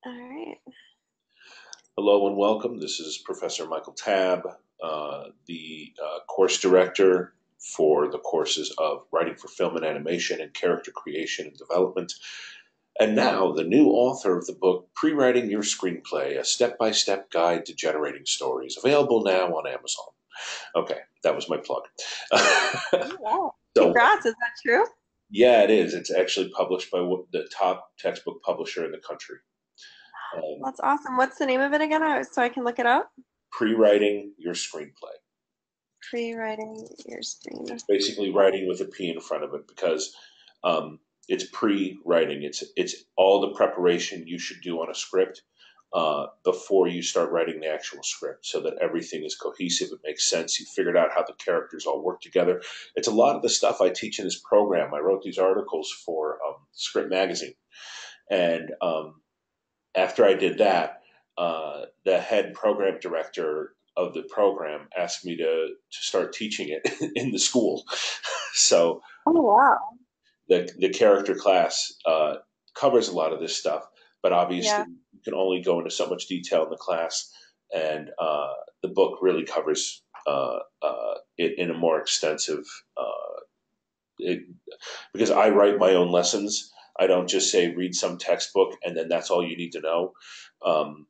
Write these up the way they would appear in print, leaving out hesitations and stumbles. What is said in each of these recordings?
All right. Hello and welcome. This is Professor Michael Tabb, the course director for the courses of Writing for Film and Animation and Character Creation and Development. And now the new author of the book, Pre-Writing Your Screenplay, a step-by-step guide to generating stories, available now on Amazon. Okay, that was my plug. Oh, wow. So, Congrats. Is that true? yeah, it is. It's actually published by the top textbook publisher in the country. Um, That's awesome. What's the name of it again? So I can look it up. Pre-Writing Your Screenplay. Pre-writing your screen. Basically writing with a P in front of it because it's pre-writing. It's all the preparation you should do on a script before you start writing the actual script, so that everything is cohesive. It makes sense. You figured out how the characters all work together. It's a lot of the stuff I teach in this program. I wrote these articles for Script Magazine, and after I did that, the head program director of the program asked me to start teaching it in the school. So Oh, wow. the character class covers a lot of this stuff, but obviously Yeah. you can only go into so much detail in the class, and the book really covers it in a more extensive. It, because I write my own lessons. I don't just say read some textbook and then that's all you need to know. Um,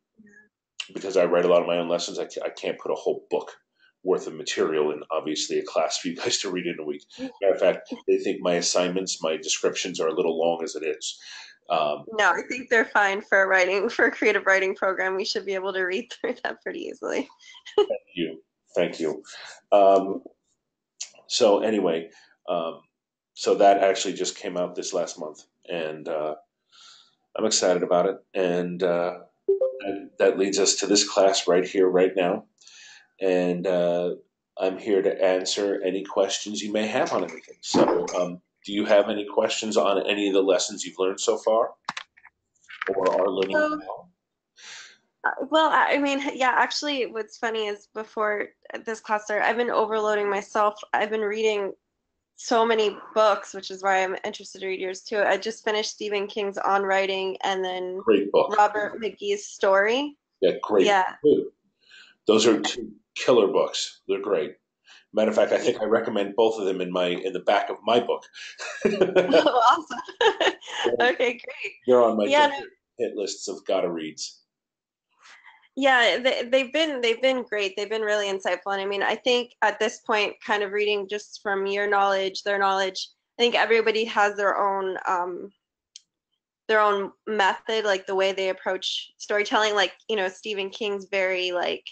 because I write a lot of my own lessons, I can't put a whole book worth of material in, obviously, a class for you guys to read in a week. Matter of fact, they think my assignments, my descriptions are a little long as it is. Um, No, I think they're fine for writing for a creative writing program. We should be able to read through that pretty easily. you, thank you. Um, so anyway, um, so that actually just came out this last month, and I'm excited about it. And that leads us to this class right here, right now. And I'm here to answer any questions you may have on anything. So, do you have any questions on any of the lessons you've learned so far or are learning So, now? well, I mean, yeah, actually, what's funny is before this class started, I've been overloading myself. I've been reading so many books, which is why I'm interested to read yours too. I just finished Stephen King's On Writing and then Great book. Robert McGee's Story. Yeah, great. Yeah. Those are two killer books. They're great. Matter of fact, I think I recommend both of them in the back of my book. Awesome. Okay, great. They're on my Yeah, no, different hit lists of gotta reads. yeah, they've been great. They've been really insightful. And I mean, I think at this point, kind of reading just from your knowledge, their knowledge, I think everybody has their own method, like the way they approach storytelling. Like, Stephen King's very like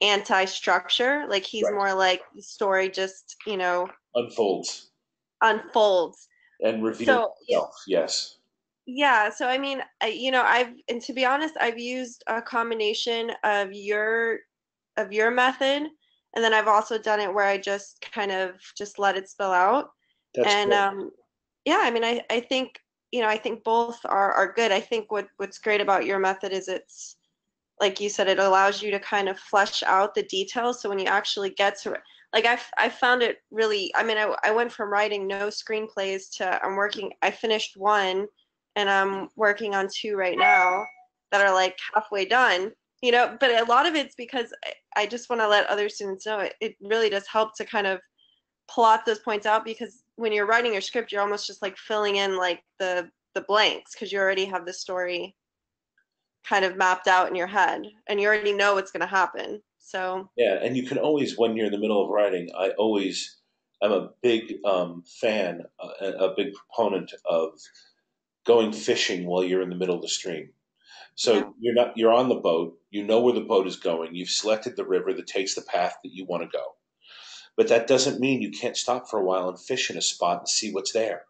anti-structure. Like he's Right. more like the story just, Unfolds unfolds. and reveals So itself. Yes. yeah, so I mean, and to be honest, I've used a combination of your method, and then I've also done it where I just kind of just let it spill out. That's And great. yeah, I mean, I think, I think both are good. I think what's great about your method is it's like you said, it allows you to kind of flesh out the details. So when you actually get to it, like I found it really, I mean, I went from writing no screenplays to I finished one and I'm working on two right now that are like halfway done, but a lot of it's because I just want to let other students know it really does help to kind of plot those points out because when you're writing your script, you're almost just like filling in like the blanks because you already have the story kind of mapped out in your head and you already know what's going to happen. So, Yeah, and you can always, when you're in the middle of writing, I'm a big fan, a big proponent of going fishing while you're in the middle of the stream. yeah. So you're on the boat, you know where the boat is going, you've selected the river that takes the path that you want to go. But that doesn't mean you can't stop for a while and fish in a spot and see what's there.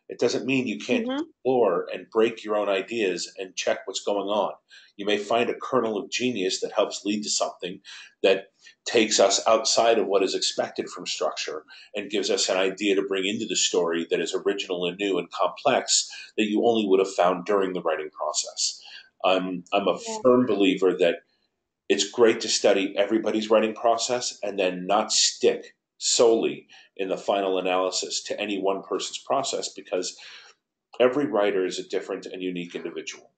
It doesn't mean you can't Mm-hmm. explore and break your own ideas and check what's going on. You may find a kernel of genius that helps lead to something that takes us outside of what is expected from structure and gives us an idea to bring into the story that is original and new and complex that you only would have found during the writing process. I'm a Yeah. firm believer that it's great to study everybody's writing process and then not stick solely in the final analysis to any one person's process because every writer is a different and unique individual.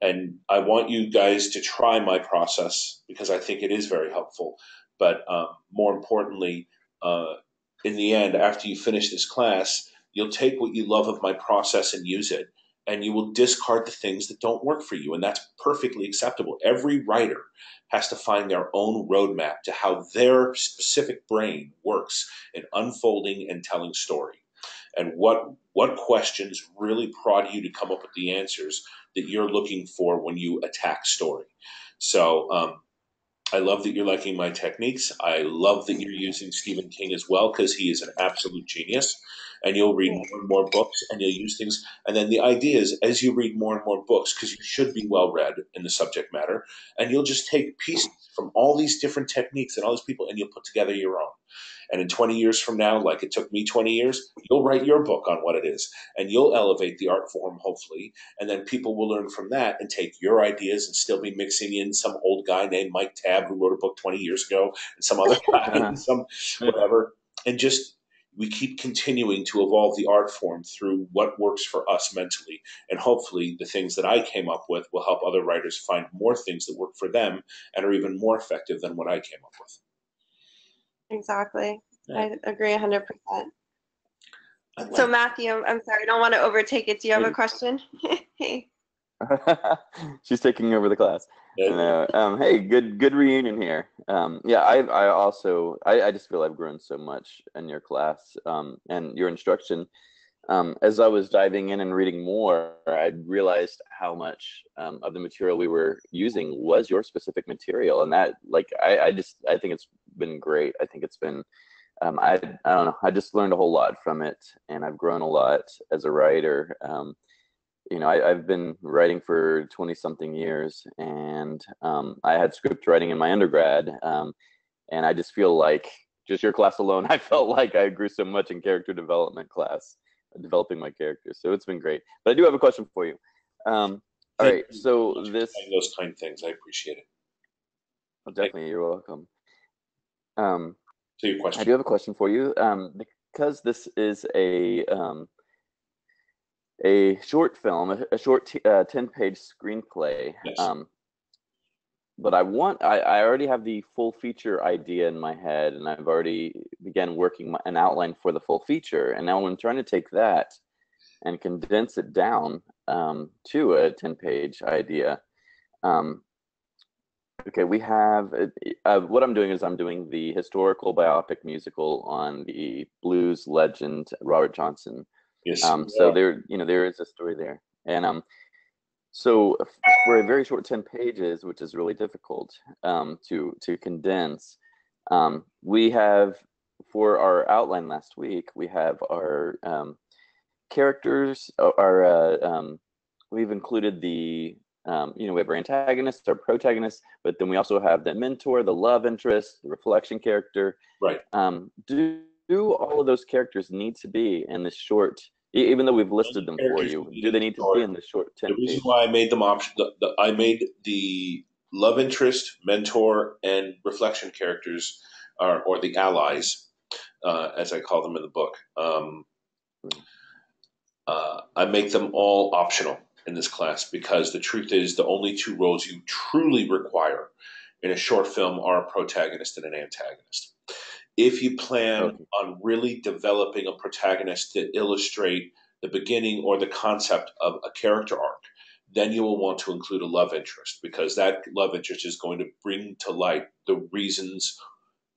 And I want you guys to try my process because I think it is very helpful. But more importantly, uh, in the end, after you finish this class, you'll take what you love of my process and use it, and you will discard the things that don't work for you. And that's perfectly acceptable. Every writer has to find their own roadmap to how their specific brain works in unfolding and telling story, and what questions really prod you to come up with the answers that you're looking for when you attack story. So I love that you're liking my techniques. I love that you're using Stephen King as well because he is an absolute genius. And you'll read more and more books and you'll use things. And then the idea is, as you read more and more books, because you should be well read in the subject matter, and you'll just take pieces from all these different techniques and all these people and you'll put together your own. And in 20 years from now, like it took me 20 years, you'll write your book on what it is and you'll elevate the art form, hopefully. And then people will learn from that and take your ideas and still be mixing in some old guy named Mike Tabb who wrote a book 20 years ago and some other guy and some whatever. And just we keep continuing to evolve the art form through what works for us mentally. And hopefully, the things that I came up with will help other writers find more things that work for them and are even more effective than what I came up with. Exactly. Yeah. I agree 100%. I So like Matthew, I'm sorry, I don't want to overtake it. Do you have a question? Hey. She's taking over the class. it. Hey, good reunion here. Yeah, I also I just feel I've grown so much in your class and your instruction. As I was diving in and reading more, I realized how much of the material we were using was your specific material, and that like I think it's been great. I think it's been I don't know. I just learned a whole lot from it, and I've grown a lot as a writer. I've been writing for 20 something years, and I had script writing in my undergrad. And I just feel like just your class alone, I felt like I grew so much in character development class, developing my characters. So it's been great. But I do have a question for you. All Thank right. you so So much for this, saying those kind things. I appreciate it. well, Thank definitely, you're welcome. Um, you. To your I question. do have a question for you. Because this is a short film, a short 10-page screenplay. Yes. But I already have the full feature idea in my head, and I've already began working an outline for the full feature. And now I'm trying to take that and condense it down to a 10-page idea. Okay, we have what I'm doing is I'm doing the historical biopic musical on the blues legend Robert Johnson. Yes. So there is a story there, and so for a very short 10 pages, which is really difficult to condense, we have for our outline last week, we have our characters, we've included we have our antagonist, our protagonist, but then we also have the mentor, the love interest, the reflection character. Right. Do all of those characters need to be in this short, even though we've listed them for you, do they need to be in the short The 10 reason page? why I made them option, I made the love interest, mentor, and reflection characters, or the allies, as I call them in the book. I make them all optional in this class because the truth is the only two roles you truly require in a short film are a protagonist and an antagonist. If you plan Okay. on really developing a protagonist that illustrate the beginning or the concept of a character arc, then you will want to include a love interest because that love interest is going to bring to light the reasons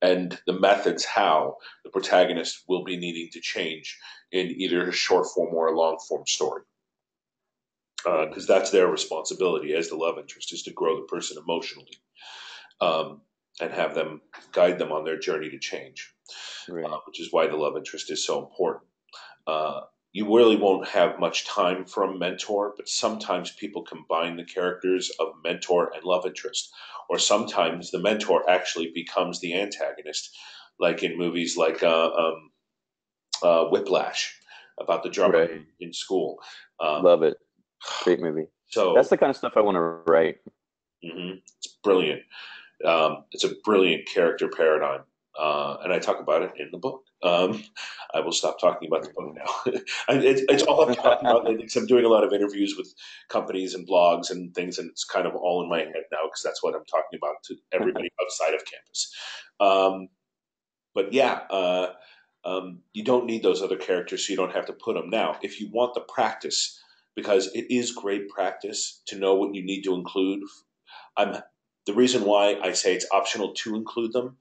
and the methods how the protagonist will be needing to change in either a short form or a long form story. Because that's their responsibility as the love interest is to grow the person emotionally, and have them guide them on their journey to change, Right. which is why the love interest is so important. Uh, you really won't have much time from mentor, but sometimes people combine the characters of mentor and love interest, or sometimes the mentor actually becomes the antagonist, like in movies like Whiplash about the drummer Right. in school. Um, Love it. Great movie. That's so the kind of stuff I want to write. it's brilliant. It's a brilliant character paradigm. and I talk about it in the book. I will stop talking about the Very book cool. now. It's all I'm talking about lately because I'm doing a lot of interviews with companies and blogs and things, and it's kind of all in my head now because that's what I'm talking about to everybody outside of campus. Um, but yeah, you don't need those other characters, so you don't have to put them now. If you want the practice, because it is great practice to know what you need to include. I'm the reason why I say it's optional to include them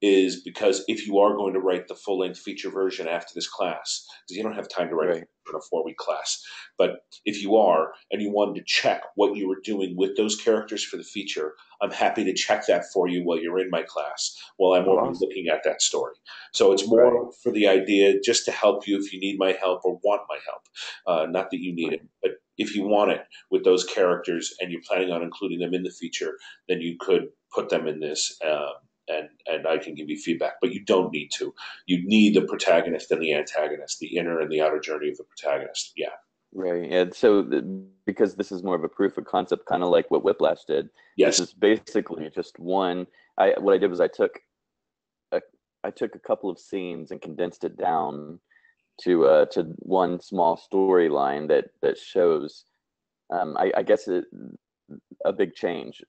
is because if you are going to write the full length feature version after this class, because you don't have time to write Right. a 4-week class, but if you are and you wanted to check what you were doing with those characters for the feature, I'm happy to check that for you while you're in my class while I'm Oh, already awesome. looking at that story. So it's Right. more for the idea just to help you if you need my help or want my help. Not that you need it, Right. but if you want it with those characters and you're planning on including them in the feature, then you could put them in this, and I can give you feedback. But you don't need to. You need the protagonist and the antagonist, the inner and the outer journey of the protagonist. Yeah. Right. And so, because this is more of a proof of concept, kind of like what Whiplash did, this Yes. is basically just one. What I did was a, I took a couple of scenes and condensed it down to one small storyline that shows, I guess a big change.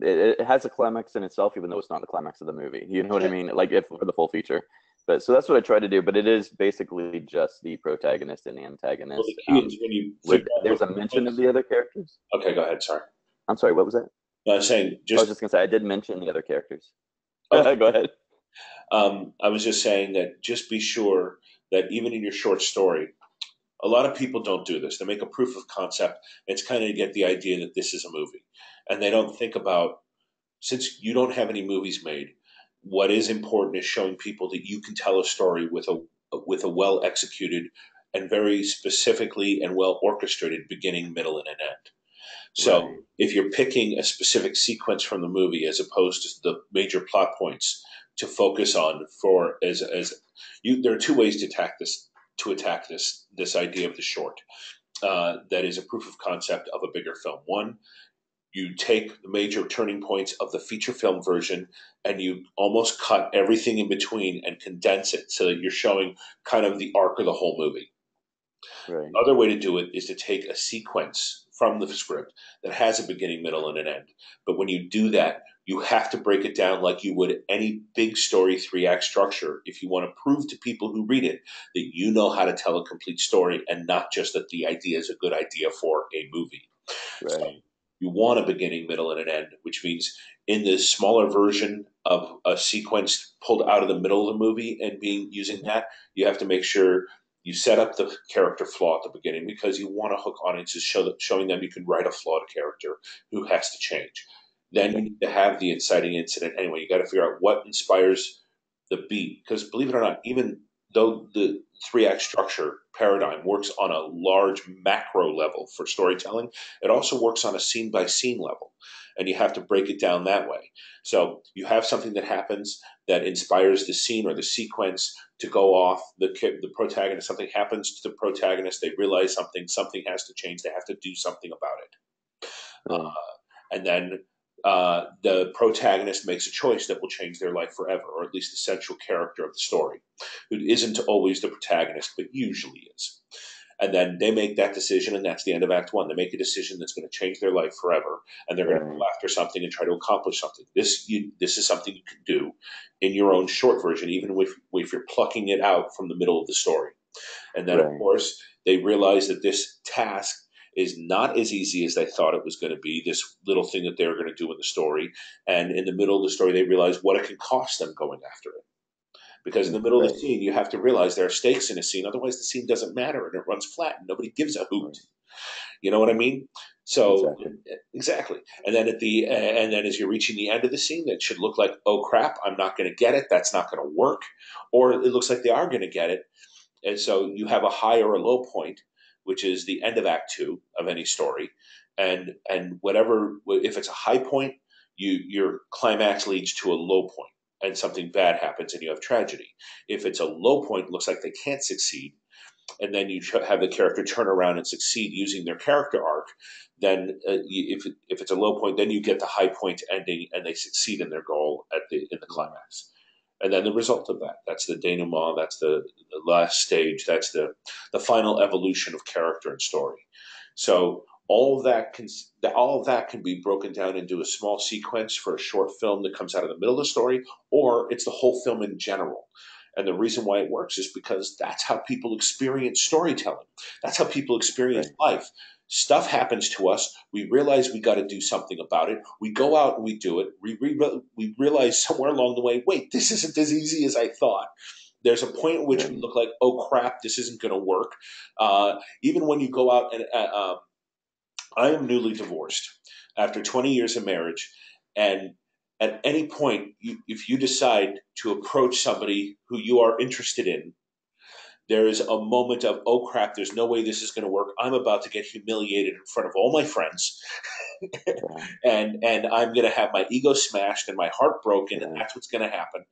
It has a climax in itself, even though it's not the climax of the movie. You know what I mean? Like if for the full feature. But so that's what I try to do. But it is basically just the protagonist and the Well, the antagonist. key is when you With figure out there's what a mention of the other characters. Okay, go ahead. Sorry. I'm sorry, what was that? No, I was saying I was just just gonna say I did mention the other characters. okay. Go ahead. I was just saying that just be sure that even in your short story, a lot of people don't do this. They make a proof of concept. It's kind of to get the idea that this is a movie, and they don't think about since you don't have any movies made. What is important is showing people that you can tell a story with a well executed and very specifically and well orchestrated beginning, middle, and an end. So Right. if you're picking a specific sequence from the movie as opposed to the major plot points to focus on for as you, there are two ways to attack this idea of the short. That is a proof of concept of a bigger film. One, you take the major turning points of the feature film version and you almost cut everything in between and condense it so that you're showing kind of the arc of the whole movie. Right. Other way to do it is to take a sequence from the script that has a beginning, middle, and an end. But when you do that, you have to break it down like you would any big story 3-act structure if you want to prove to people who read it that you know how to tell a complete story and not just that the idea is a good idea for a movie. So Right. you want a beginning, middle, and an end, which means in the smaller version of a sequence pulled out of the middle of the movie and being using Mhm. that, you have to make sure you set up the character flaw at the beginning because you want to hook audiences, showing them you can write a flawed character who has to change. Then you Right. need to have the inciting incident anyway. You got to figure out what inspires the beat because believe it or not, even though the 3-act structure paradigm works on a large macro level for storytelling, it also works on a scene by scene level, and you have to break it down that way. So you have something that happens that inspires the scene or the sequence to go off. The protagonist, something happens to the protagonist. They realize something has to change. They have to do something about it. Right. And then the protagonist makes a choice that will change their life forever, or at least the central character of the story, who isn't always the protagonist, but usually is. And then they make that decision, and that's the end of Act One. They make a decision that's going to change their life forever, and they're going to go Right. after something and try to accomplish something. This is something you can do in your own short version, even if you're plucking it out from the middle of the story. And then, of Right. course, they realize that this task is not as easy as they thought it was going to be, this little thing that they were going to do in the story. And in the middle of the story, they realize what it can cost them going after it. Because in the middle of the Right. scene, you have to realize there are stakes in a scene. Otherwise, the scene doesn't matter and it runs flat and nobody gives a hoot. Right. You know what I mean? So Exactly. exactly. And then as you're reaching the end of the scene, that should look like, oh crap, I'm not going to get it. That's not going to work. Or it looks like they are going to get it, and so you have a high or a low point, which is the end of Act Two of any story. And whatever, if it's a high point, your climax leads to a low point, and something bad happens, and you have tragedy. If it's a low point, it looks like they can't succeed, and then you have the character turn around and succeed using their character arc. Then, if it's a low point, then you get the high point ending, and they succeed in their goal in the Right. climax. And then the result of that. That's the denouement. That's the last stage. That's the final evolution of character and story. So all of that can be broken down into a small sequence for a short film that comes out of the middle of the story, or it's the whole film in general. And the reason why it works is because that's how people experience storytelling. That's how people experience Right. life. Stuff happens to us. We realize we got to do something about it. We go out and we do it. We realize somewhere along the way, wait, this isn't as easy as I thought. There's a point at which we Right. look like, oh crap, this isn't going to work. Even when you go out and I am newly divorced after 20 years of marriage, and at any point, if you decide to approach somebody who you are interested in, there is a moment of, oh crap, there's no way this is going to work. I'm about to get humiliated in front of all my friends, Yeah. and I'm going to have my ego smashed and my heart broken, and Yeah. that's what's going to happen.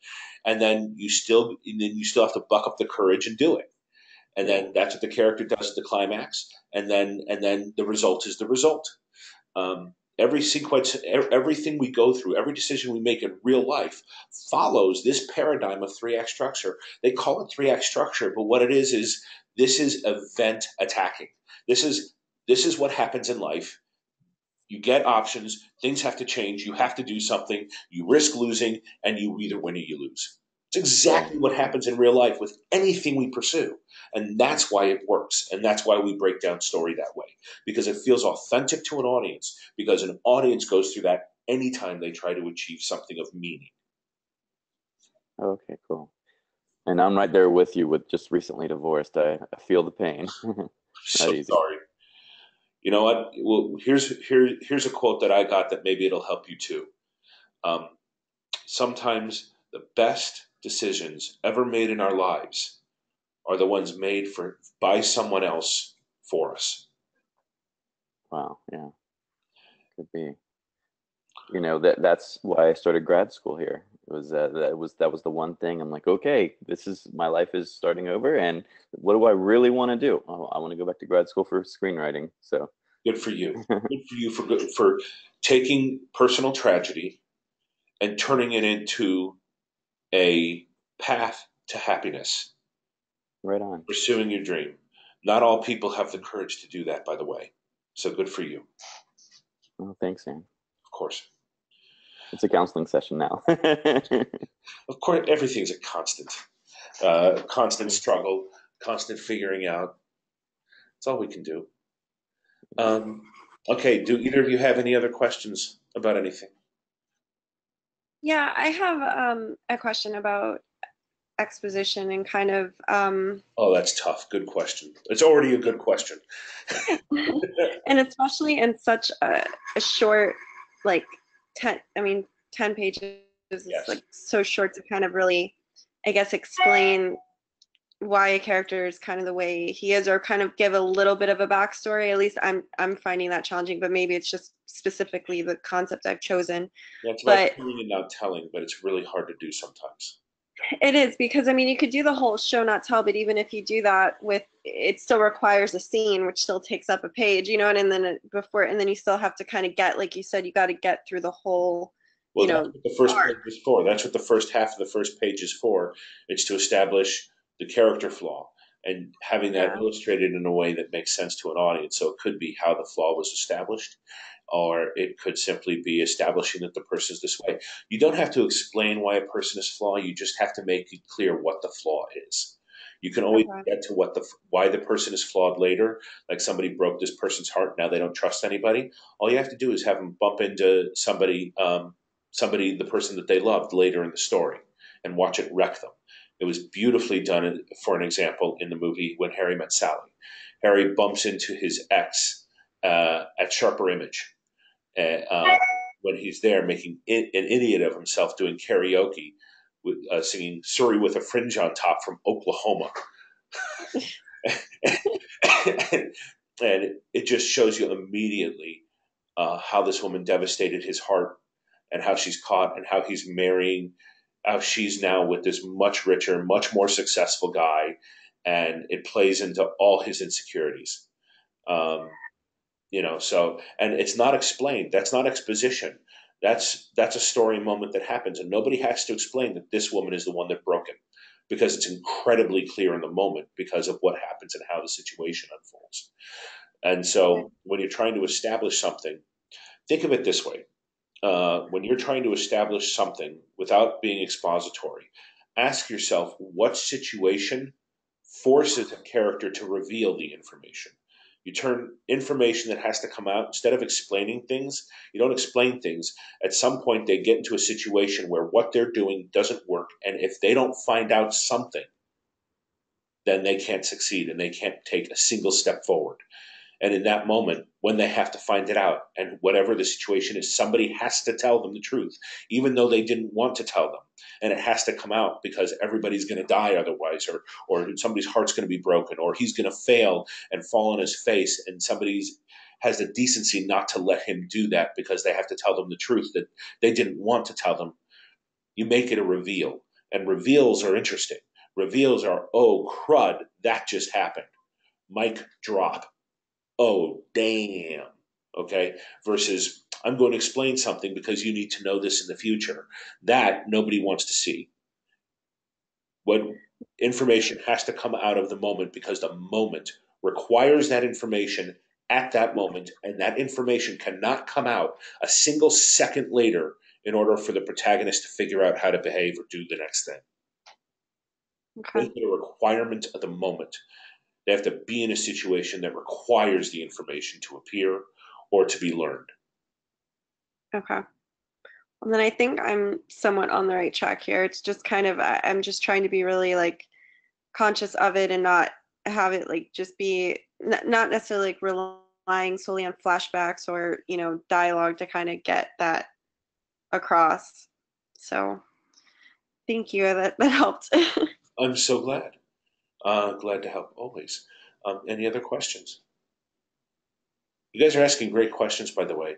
And then you still have to buck up the courage and do it. And Yeah. then that's what the character does at the climax. And then the result is the result. Every sequence, everything we go through, every decision we make in real life follows this paradigm of three-act structure. They call it three-act structure, but what it is this is event attacking. This is this is what happens in life. You get options, things have to change, you have to do something, you risk losing, and you either win or you lose. It's Yeah. exactly what happens in real life with anything we pursue. And that's why it works. And that's why we break down story that way. Because it feels authentic to an audience. Because an audience goes through that anytime they try to achieve something of meaning. Okay, cool. And I'm right there with you with just recently divorced. I feel the pain. So Not easy. sorry. You know what? Well, here's a quote that I got that maybe it'll help you too. Um, Sometimes the best decisions ever made in our lives are the ones made for by someone else for us. Wow. Yeah, could be. That's why I started grad school here. It was that was the one thing I'm like, okay, this is my life is starting over, and what do I really want to do? Oh, I want to go back to grad school for screenwriting. So Good for you. Good for you for taking personal tragedy and turning it into a path to happiness, right on. pursuing your dream. Not all people have the courage to do that, by the way. So good for you, Oh, thanks, Sam. of course. It's a counseling session now. Of course, everything's a constant struggle, constant figuring out. That's all we can do. Um, okay, do either of you have any other questions about anything? Yeah, I have a question about exposition and kind of Oh, that's tough. Good question. It's already a good question. and especially in such a short, like 10, I mean, 10 pages is Yes. like so short to kind of really, I guess, explain why a character is kind of the way he is, or kind of give a little bit of a backstory. At least I'm finding that challenging, but maybe it's just specifically the concept I've chosen. Yeah, it's about But telling and not telling, but it's really hard to do sometimes. it is, because I mean, you could do the whole show not tell, but even if you do that, with it still requires a scene, which still takes up a page, and then and then you still have to kind of get, like you said, you got to get through the whole, Well, that's what the first arc. page is for. That's what the first half of the first page is for. It's to establish the character flaw and having that Yeah. illustrated in a way that makes sense to an audience. So it could be how the flaw was established, or it could simply be establishing that the person is this way. You don't have to explain why a person is flawed. You just have to make it clear what the flaw is. You can always Okay. get to why the person is flawed later. Like somebody broke this person's heart, now they don't trust anybody. All you have to do is have them bump into somebody, the person that they loved later in the story, and watch it wreck them. It was beautifully done, for an example, in the movie When Harry Met Sally. Harry bumps into his ex at Sharper Image when he's there making an idiot of himself doing karaoke, singing Surrey with a Fringe on Top from Oklahoma. And it just shows you immediately how this woman devastated his heart, and how she's caught, and how he's marrying, how she's now with this much richer, much more successful guy, and it plays into all his insecurities. So, and it's not explained. That's not exposition. That's a story moment that happens, and nobody has to explain that this woman is the one that broke it, because it's incredibly clear in the moment because of what happens and how the situation unfolds. And so when you're trying to establish something, think of it this way. When you're trying to establish something without being expository, ask yourself what situation forces a character to reveal the information. You turn information that has to come out, instead of explaining things, you don't explain things. At some point, they get into a situation where what they're doing doesn't work. And if they don't find out something, then they can't succeed and they can't take a single step forward. And in that moment, when they have to find it out, and whatever the situation is, somebody has to tell them the truth, even though they didn't want to tell them. And it has to come out because everybody's going to die otherwise, or somebody's heart's going to be broken, or he's going to fail and fall on his face. And somebody's has the decency not to let him do that because they have to tell them the truth that they didn't want to tell them. You make it a reveal. And reveals are interesting. Reveals are, oh, crud, that just happened. Mic drop. Oh, damn. Okay. Versus, I'm going to explain something because you need to know this in the future. That nobody wants to see. What information has to come out of the moment because the moment requires that information at that moment, and that information cannot come out a single second later in order for the protagonist to figure out how to behave or do the next thing. Okay. Make it a requirement of the moment. They have to be in a situation that requires the information to appear or to be learned. Okay. And then I think I'm somewhat on the right track here. It's just kind of I'm just trying to be really like conscious of it and not have it like just be not necessarily like relying solely on flashbacks or, dialogue to kind of get that across. So thank you. That helped. I'm so glad. Glad to help always. Any other questions? You guys are asking great questions, by the way.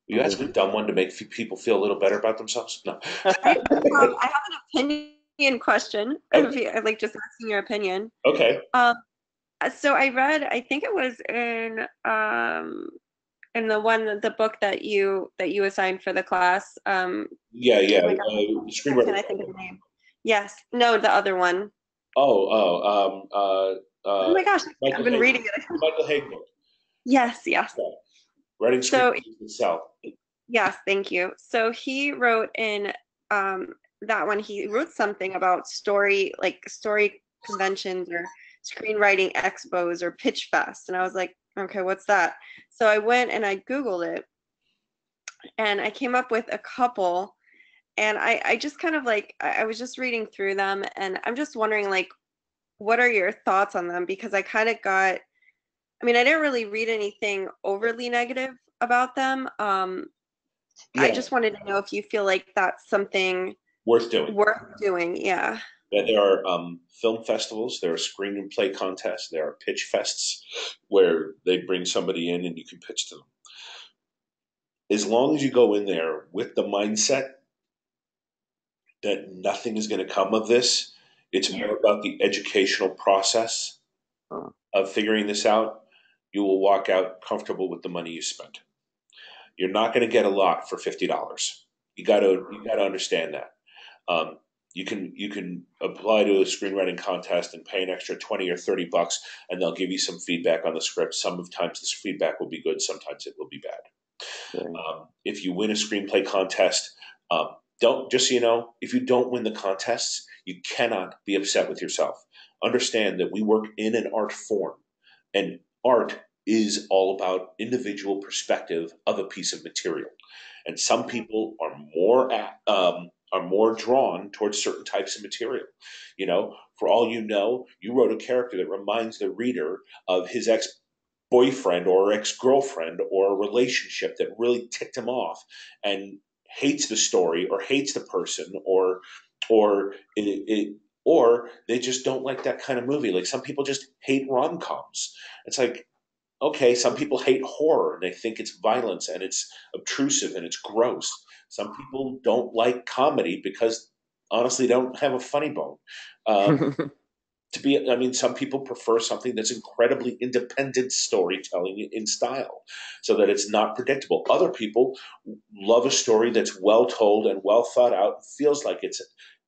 Will you ask a dumb one to make people feel a little better about themselves? No. I have an opinion question. Okay. I like just asking your opinion. Okay. Um, so I read, I think it was in the book that you assigned for the class. Yeah, yeah. Oh my gosh, why can't Screenwriter. I think of the name? Yes, no, the other one. Oh, Oh my gosh, I've Michael been Hayden. reading it. Michael Hayden. Yes, yes. Yeah. Writing So screenplays itself. yes, thank you. So he wrote in that one, he wrote something about story conventions or screenwriting expos or pitch fest. And I was like, okay, what's that? So I went and I Googled it and I came up with a couple. And I just kind of like, I was just reading through them and I'm just wondering, like, what are your thoughts on them? Because I kind of got, I mean, I didn't really read anything overly negative about them. I Yeah, just wanted to know if you feel like that's something worth doing. worth doing. Yeah. Yeah, there are film festivals, there are screenplay contests, there are pitch fests where they bring somebody in and you can pitch to them. As long as you go in there with the mindset that nothing is going to come of this, it's more about the educational process of figuring this out, you will walk out comfortable with the money you spent. You're not going to get a lot for $50. You got to understand that. Um, you can apply to a screenwriting contest and pay an extra 20 or $30, and they'll give you some feedback on the script. Sometimes this feedback will be good, sometimes it will be bad. Right. If you win a screenplay contest, don't just so you know, if you don't win the contests, you cannot be upset with yourself. Understand that we work in an art form, and art is all about individual perspective of a piece of material. And some people are more drawn towards certain types of material. For all you know, you wrote a character that reminds the reader of his ex boyfriend or ex-girlfriend or a relationship that really ticked him off, and hates the story or hates the person, or or they just don't like that kind of movie. Like some people just hate rom-coms. It's like, okay, some people hate horror and they think it's violence and it's obtrusive and it's gross. Some people don't like comedy because honestly don't have a funny bone. Um, to be, I mean, some people prefer something that's incredibly independent storytelling in style so that it's not predictable. Other people love a story that's well told and well thought out, feels like it's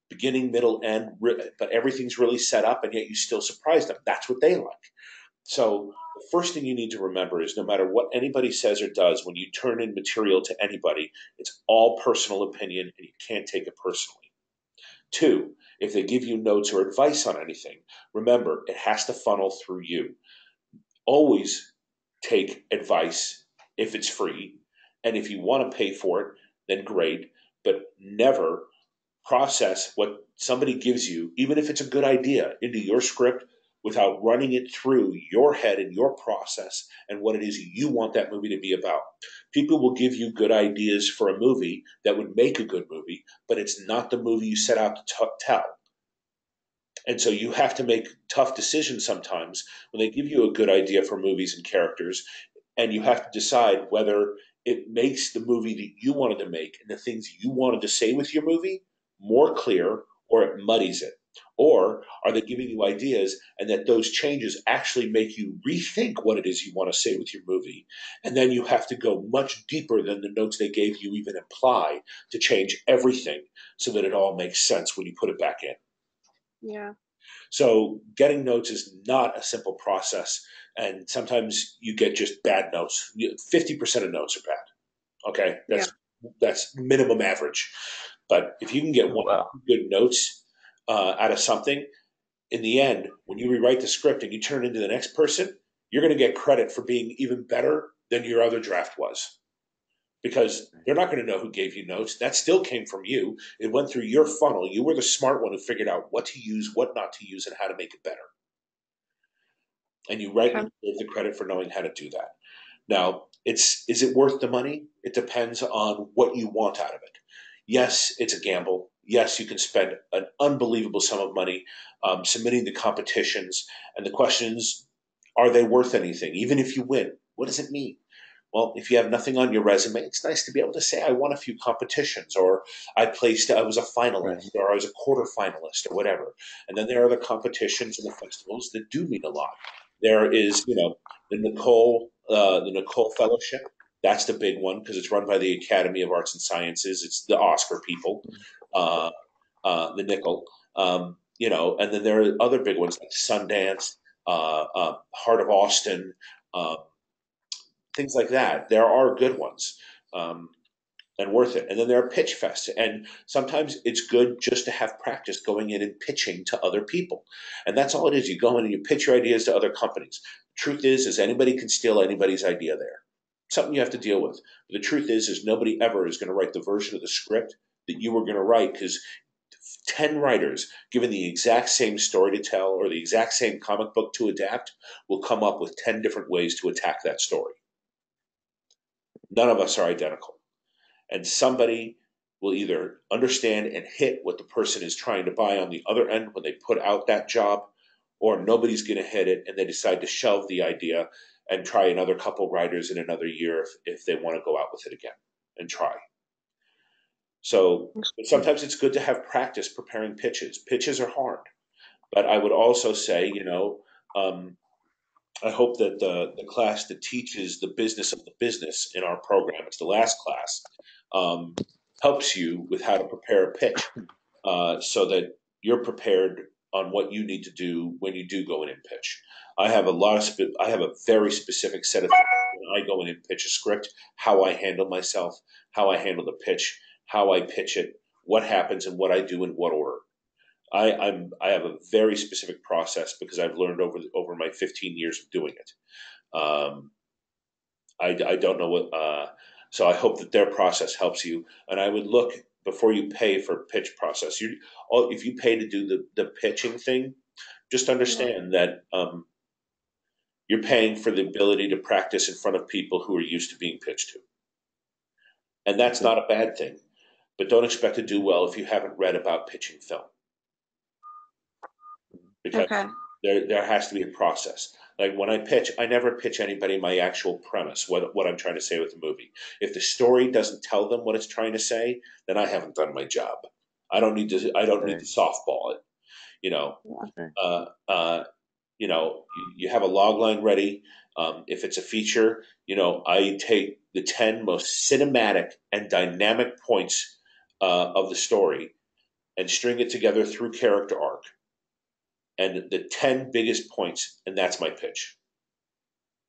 beginning, middle, end, but everything's really set up and yet you still surprise them. That's what they like. So the first thing you need to remember is no matter what anybody says or does, when you turn in material to anybody, it's all personal opinion and you can't take it personally. Two, if they give you notes or advice on anything, remember it has to funnel through you. Always take advice if it's free. And if you want to pay for it, then great. But never process what somebody gives you, even if it's a good idea, into your script without running it through your head and your process and what it is you want that movie to be about. People will give you good ideas for a movie that would make a good movie, but it's not the movie you set out to tell. And so you have to make tough decisions sometimes when they give you a good idea for movies and characters, and you have to decide whether it makes the movie that you wanted to make and the things you wanted to say with your movie more clear, or it muddies it. Or are they giving you ideas and that those changes actually make you rethink what it is you want to say with your movie? And then you have to go much deeper than the notes they gave you even imply to change everything so that it all makes sense when you put it back in. Yeah. So getting notes is not a simple process, and sometimes you get just bad notes. 50% of notes are bad. Okay, Yeah. that's minimum average. But if you can get Oh, one wow. good notes out of something, in the end, when you rewrite the script and you turn it into the next person, you're going to get credit for being even better than your other draft was because they're not going to know who gave you notes. That still came from you. It went through your funnel. You were the smart one who figured out what to use, what not to use, and how to make it better. And you rightly Okay. deserve the credit for knowing how to do that. Now, is it worth the money? It depends on what you want out of it. Yes, it's a gamble. Yes, you can spend an unbelievable sum of money submitting to competitions, and the question is, are they worth anything? Even if you win, what does it mean? Well, if you have nothing on your resume, it's nice to be able to say, I won a few competitions, or I was a Right. finalist, or I was a quarter finalist, or whatever. And then there are the competitions and the festivals that do mean a lot. There is, the Nicole Fellowship. That's the big one because it's run by the Academy of Arts and Sciences. It's the Oscar people, uh, the Nickel, and then there are other big ones like Sundance, Heart of Austin, uh, things like that. There are good ones um, and worth it. And then there are pitch fests. And sometimes it's good just to have practice going in and pitching to other people. And that's all it is. You go in and you pitch your ideas to other companies. Truth is anybody can steal anybody's idea there. Something you have to deal with. But the truth is nobody ever is going to write the version of the script that you were going to write because 10 writers given the exact same story to tell or the exact same comic book to adapt will come up with 10 different ways to attack that story. None of us are identical. And somebody will either understand and hit what the person is trying to buy on the other end when they put out that job, or nobody's going to hit it and they decide to shelve the idea and try another couple writers in another year if they want to go out with it again and try. So sometimes it's good to have practice preparing pitches. Pitches are hard, but I would also say, um, I hope that the class that teaches the business of the business in our program, it's the last class, um, helps you with how to prepare a pitch so that you're prepared on what you need to do when you do go in and pitch. I have a very specific set of things when I go in and pitch a script, how I handle myself, how I handle the pitch, how I pitch it, what happens and what I do in what order. I have a very specific process because I've learned over my 15 years of doing it. Um, I don't know what. So I hope that their process helps you. And I would look before you pay for pitch process. If you pay to do the pitching thing, just Yeah. understand that you're paying for the ability to practice in front of people who are used to being pitched to, and that's Okay. not a bad thing. But don't expect to do well if you haven't read about pitching film. Because Okay. there has to be a process. Like when I pitch, I never pitch anybody my actual premise, what I'm trying to say with the movie. If the story doesn't tell them what it's trying to say, then I haven't done my job. I don't need to Right. softball it. You know, Sure. uh, uh, you have a log line ready. If it's a feature, I take the 10 most cinematic and dynamic points of the story and string it together through character arc and the 10 biggest points, and that's my pitch.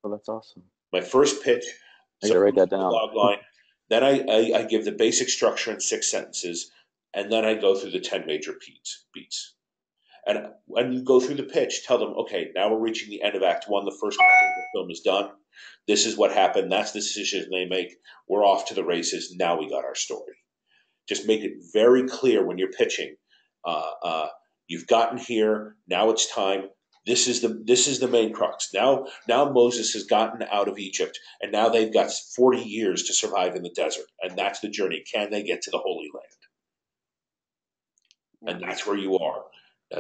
Well, that's awesome. My first pitch, I gotta write supposed that to be the down. log line, then I give the basic structure in 6 sentences, and then I go through the 10 major beats. And when you go through the pitch, tell them, okay, now we're reaching the end of Act One. The first quarter of the film is done. This is what happened. That's the decision they make. We're off to the races. Now we got our story. Just make it very clear when you're pitching. Uh, uh, you've gotten here. Now it's time. This is the main crux. Now Moses has gotten out of Egypt, and now they've got 40 years to survive in the desert, and that's the journey. Can they get to the Holy Land? And that's where you are.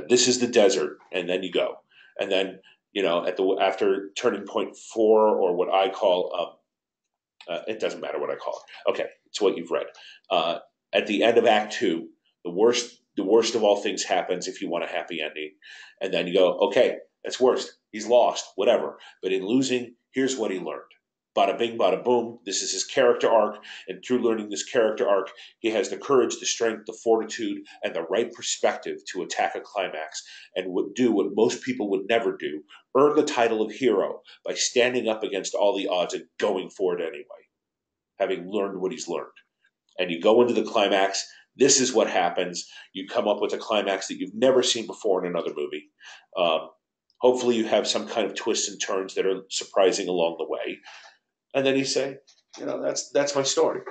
This is the desert, and then you go, and then after turning point four, or what I call it doesn't matter what I call it. Okay, it's what you've read. Uh, at the end of Act Two, the worst of all things happens if you want a happy ending, and then you go, okay, that's worst. He's lost, whatever. But in losing, here's what he learned. Bada bing, bada boom. This is his character arc, and through learning this character arc, he has the courage, the strength, the fortitude, and the right perspective to attack a climax, and would do what most people would never do: earn the title of hero by standing up against all the odds and going for it anyway, having learned what he's learned. And you go into the climax. This is what happens. You come up with a climax that you've never seen before in another movie. Um, Hopefully, you have some kind of twists and turns that are surprising along the way. And then you say, that's my story.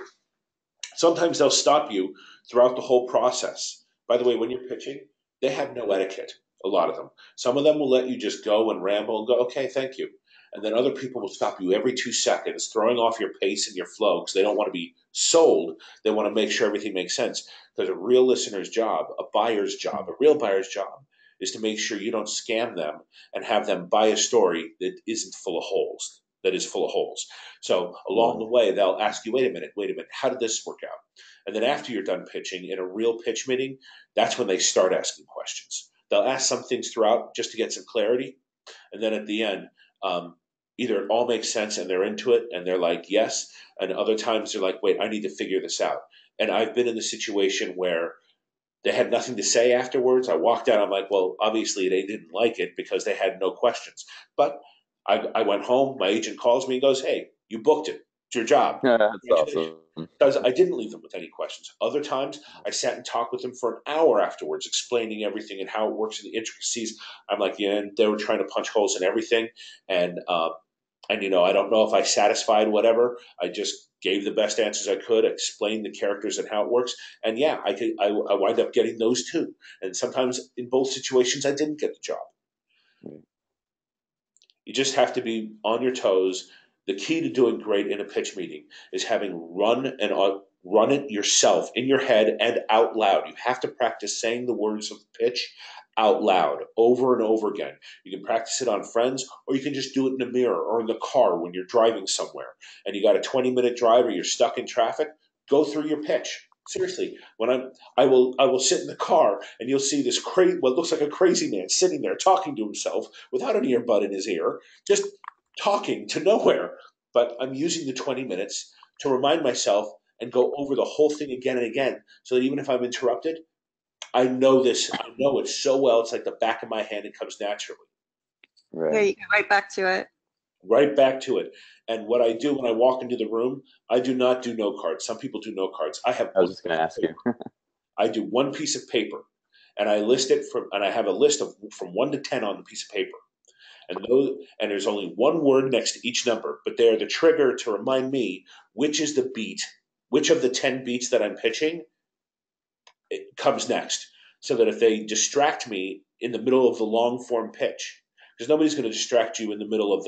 Sometimes they'll stop you throughout the whole process. By the way, when you're pitching, they have no etiquette, a lot of them. Some of them will let you just go and ramble and go, okay, thank you. And then other people will stop you every 2 seconds, throwing off your pace and your flow because they don't want to be sold. They want to make sure everything makes sense. Because a real listener's job, a buyer's job, a real buyer's job is to make sure you don't scam them and have them buy a story that isn't full of holes, that is full of holes. So along the Right. way, they'll ask you, wait a minute, how did this work out? And then after you're done pitching in a real pitch meeting, that's when they start asking questions. They'll ask some things throughout just to get some clarity. And then at the end, um, either it all makes sense and they're into it and they're like, yes. And other times they're like, wait, I need to figure this out. And I've been in the situation where they had nothing to say afterwards. I walked out. I'm like, well, obviously they didn't like it because they had no questions. But I went home. My agent calls me and goes, hey, you booked it. It's your job. That's Congratulations. awesome. Because I didn't leave them with any questions. Other times, I sat and talked with them for an hour afterwards, explaining everything and how it works and the intricacies. I'm like, yeah, and they were trying to punch holes in everything, and I don't know if I satisfied whatever. I just gave the best answers I could, explained the characters and how it works, and yeah, I wind up getting those too. And sometimes in both situations, I didn't get the job. Right. You just have to be on your toes. The key to doing great in a pitch meeting is having run it yourself in your head and out loud. You have to practice saying the words of the pitch out loud over and over again. You can practice it on friends, or you can just do it in a mirror or in the car when you're driving somewhere and you got a 20-minute drive or you're stuck in traffic. Go through your pitch. Seriously, I will sit in the car and you'll see this what looks like a crazy man sitting there talking to himself without an earbud in his ear, just talking to nowhere. But I'm using the 20 minutes to remind myself and go over the whole thing again and again so that even if I'm interrupted, I know this. I know it so well. It's like the back of my hand. It comes naturally. Yeah, Right. you go right back to it. Right back to it. And what I do when I walk into the room, I do not do note cards. Some people do note cards. I have I was just gonna ask you. I do one piece of paper, and I list it and I have a list of from 1 to 10 on the piece of paper. And there's only one word next to each number, but they're the trigger to remind me which is the beat, which of the 10 beats that I'm pitching it comes next. So that if they distract me in the middle of the long form pitch, because nobody's going to distract you in the middle of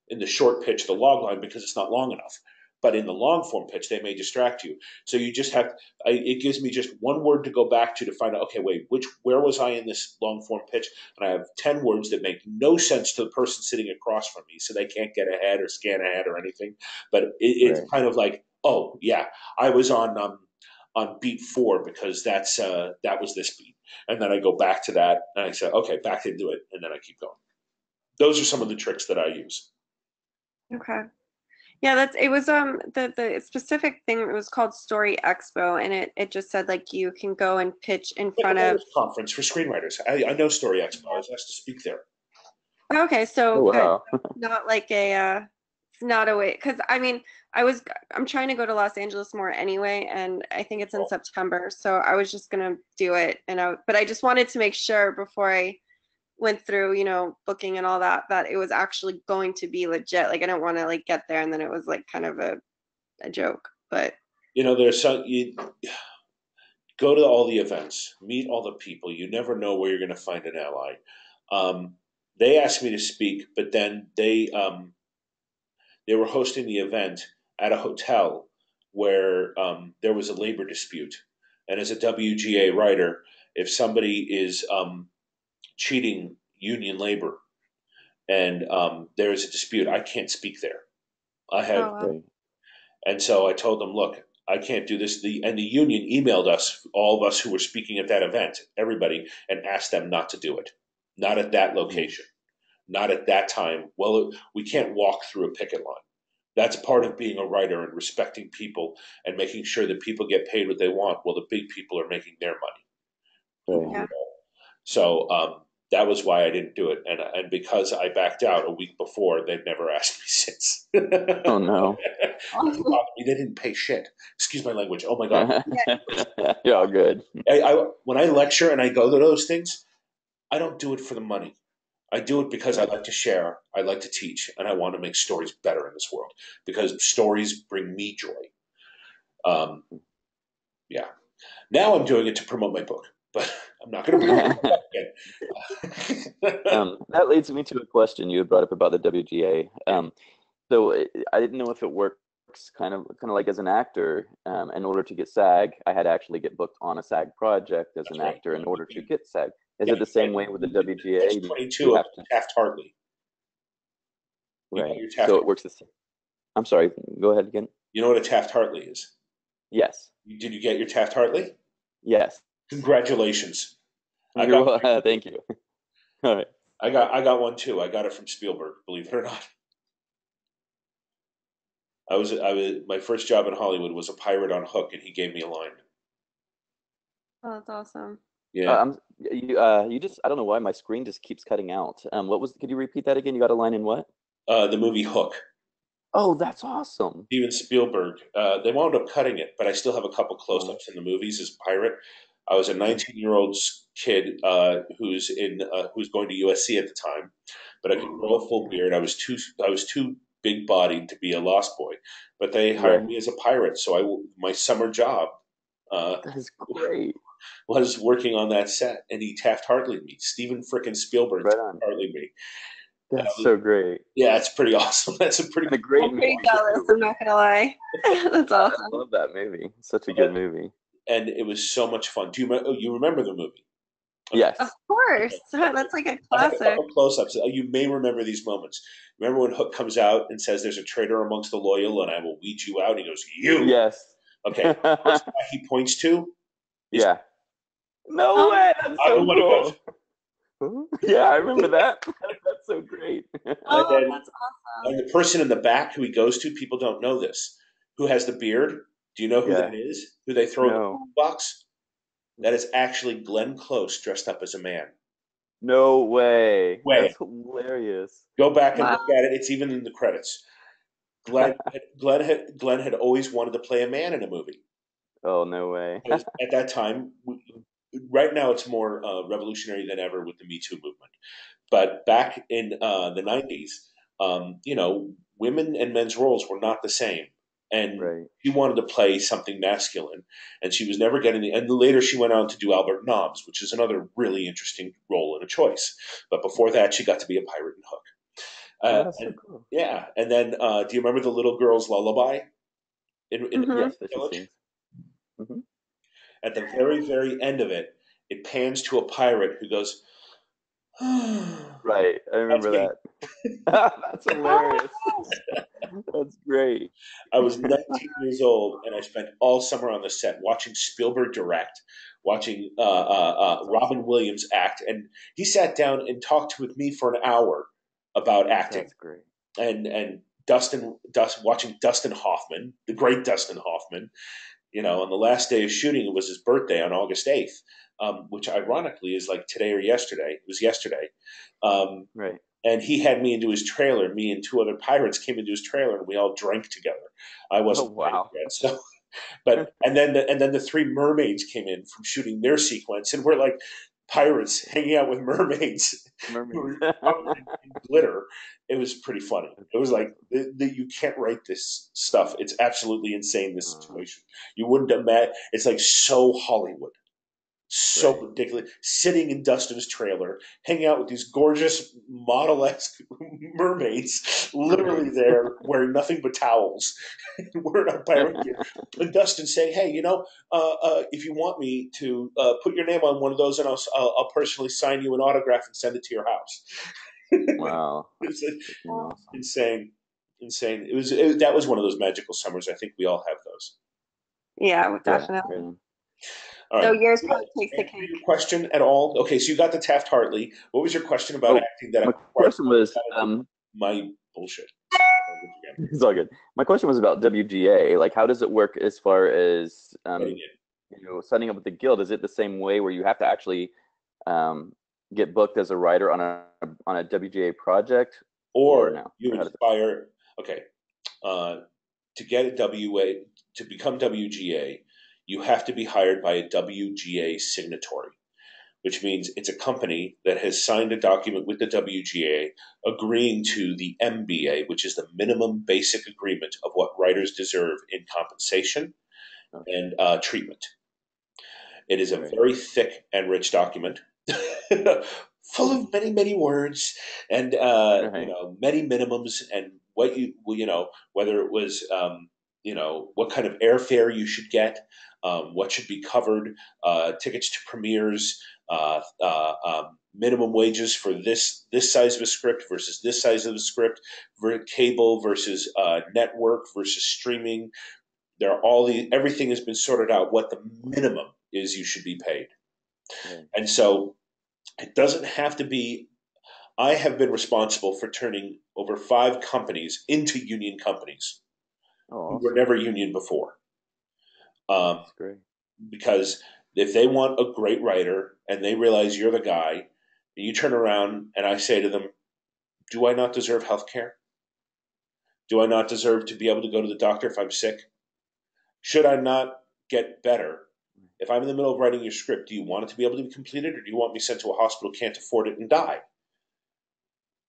in the short pitch, the log line, because it's not long enough. But in the long form pitch, they may distract you. So you just have, it gives me just one word to go back to find out, okay, wait, where was I in this long form pitch? And I have 10 words that make no sense to the person sitting across from me. So they can't get ahead or scan ahead or anything. But it's Right. kind of like, oh, yeah, I was on beat 4 because that was this beat. And then I go back to that and I say, okay, back into it. And then I keep going. Those are some of the tricks that I use. Okay. Yeah, it was the specific thing, it was called Story Expo, and it just said like you can go and pitch in Like a front of. writers conference for screenwriters. I know Story Expo. I was asked to speak there. Okay, Oh so good. wow. Not like a it's not a way, because I mean I'm trying to go to Los Angeles more anyway, and I think it's in September, so I was just gonna do it, but I just wanted to make sure before I went through, booking and all that, that it was actually going to be legit. Like I didn't want to like get there and then it was like kind of a joke. But There's some you go to all the events, meet all the people. You never know where you're going to find an ally. Um, they asked me to speak, but then they were hosting the event at a hotel where there was a labor dispute. And as a WGA writer, if somebody is cheating union labor and there is a dispute, I can't speak there. I have, oh well. Right. and so I told them, look, I can't do this. And the union emailed us, all of us who were speaking at that event, everybody, and asked them not to do it. Not at that location, not at that time. Well, we can't walk through a picket line. That's part of being a writer and respecting people and making sure that people get paid what they want while the big people are making their money. Right. Yeah. So that was why I didn't do it, and because I backed out a week before, they've never asked me since. Oh no. They didn't pay shit. Excuse my language. Oh my god. You're all good. When I lecture and I go to those things, I don't do it for the money. I do it because I like to share, I like to teach, and I want to make stories better in this world because stories bring me joy. Um, yeah. Now I'm doing it to promote my book, but I'm not going to bring it up again. That leads me to a question you had brought up about the WGA. I didn't know if it works kind of like as an actor. In order to get SAG, I had to actually get booked on a SAG project as That's an right. actor in order to get SAG. Is Yeah, it the same way with the WGA? That's Do 22 you of have to? Taft Hartley. You got Right. your So Taft. it works the same. I'm sorry. Go ahead again. You know what a Taft Hartley is? Yes. Did you get your Taft Hartley? Yes. Congratulations. I You're got well, thank you. All right. I got one too. I got it from Spielberg, believe it or not. I was my first job in Hollywood was a pirate on Hook, and he gave me a line. Oh, that's awesome. Yeah, You just, I don't know why my screen just keeps cutting out. Could you repeat that again? You got a line in what? the movie Hook. Oh, that's awesome. Steven Spielberg. They wound up cutting it, but I still have a couple Oh, close-ups in the movies as pirate. I was a right. 19-year-old kid who's going to USC at the time, but I could grow a full beard. I was too big-bodied to be a Lost Boy, but they hired Right. me as a pirate. So my summer job uh, That is great. was working on that set, and he Taft Hartley me. Steven frickin' Spielberg Right Taft on. Hartley me. That's so great. Yeah, it's pretty awesome. That's a pretty And a big great I'm movie pretty jealous, too. I'm not gonna lie. That's I awesome. love that movie. Such a good moment, movie. and it was so much fun. You remember the movie? Okay. Of Yes. course. That's like a I have a classic. couple close-ups. You may remember these moments. Remember when Hook comes out and says, "There's a traitor amongst the loyal, and I will weed you out." And he goes, "You." Yes. Okay. First guy he points to is Yeah. No Oh, way. That's I'm the so one who goes, cool. Yeah, I remember that. That's so great. and oh, then that's awesome. and the person in the back who he goes to, people don't know this, who has the beard. Do you know who that Yeah. is? Who they throw in the No. box? That is actually Glenn Close dressed up as a man. No way. Way. That's hilarious. Go back and Wow. look at it. It's even in the credits. Glenn had always wanted to play a man in a movie. Oh, no way. Because at that time, right now it's more revolutionary than ever with the Me Too movement. But back in the 90s, women and men's roles were not the same. And Right. she wanted to play something masculine, and she was never getting the. And later, she went on to do Albert Nobbs, which is another really interesting role and a choice. But before that, she got to be a pirate in Hook. Oh, that's so And cool. yeah, and then do you remember the little girl's lullaby in Hmm. Yes, that she Village? sings. Hmm. At the very, very end of it, it pans to a pirate who goes, Right. I "That's remember me." that. That's Oh my hilarious. gosh. That's great. I was 19 years old, and I spent all summer on the set watching Spielberg direct, watching That's Robin awesome. Williams act, and he sat down and talked with me for an hour about acting, That's great. and watching Dustin Hoffman, the great Dustin Hoffman. On the last day of shooting, it was his birthday on August 8th, which Right. ironically is like today or yesterday. It was yesterday. Um, Right. and he had me into his trailer. Me and two other pirates came into his trailer, and we all drank together. I Oh wasn't invited wow. yet, so but and then the three mermaids came in from shooting their sequence, and we're like pirates hanging out with mermaids who Mermaids. were covered in glitter. It was pretty funny. That's It was like awesome. you can't write this stuff. It's absolutely insane. This Uh, situation, you wouldn't imagine. It's like so Hollywood, so right. ridiculous. Sitting in Dustin's trailer, hanging out with these gorgeous model-esque mermaids, literally Mermaids. there wearing nothing but towels, wearing our pirate gear. And Dustin saying, "Hey, if you want me to put your name on one of those, and I'll personally sign you an autograph and send it to your house." Wow. It's Freaking awesome. insane, insane. That was one of those magical summers. I think we all have those. Yeah, Yeah. definitely. Right on. All So right. yours Did probably takes that the answer cake. your question at all? Okay, so you got the Taft Hartley. What was your question about Oh, acting that my required question was, my bullshit? it's all good. My question was about WGA. Like, how does it work as far as Getting it. signing up with the guild? Is it the same way where you have to actually um, get booked as a writer on a WGA project, or Or no? you Or how does it? inspire, okay, uh, to get a WA, to become WGA, you have to be hired by a WGA signatory, which means it's a company that has signed a document with the WGA agreeing to the MBA, which is the minimum basic agreement of what writers deserve in compensation Okay, and treatment. It is a right, very thick and rich document, full of many, many words and right, many minimums and what whether it was what kind of airfare you should get, what should be covered, tickets to premieres, minimum wages for this size of a script versus this size of a script, cable versus network versus streaming. There are everything has been sorted out what the minimum is you should be paid. right. And so it doesn't have to be. I have been responsible for turning over 5 companies into union companies Oh, who were awesome. never union before. Um, That's great. because if they want a great writer and they realize you're the guy, and you turn around and I say to them, do I not deserve health care? Do I not deserve to be able to go to the doctor if I'm sick? Should I not get better? If I'm in the middle of writing your script, do you want it to be able to be completed, or do you want me sent to a hospital, can't afford it, and die?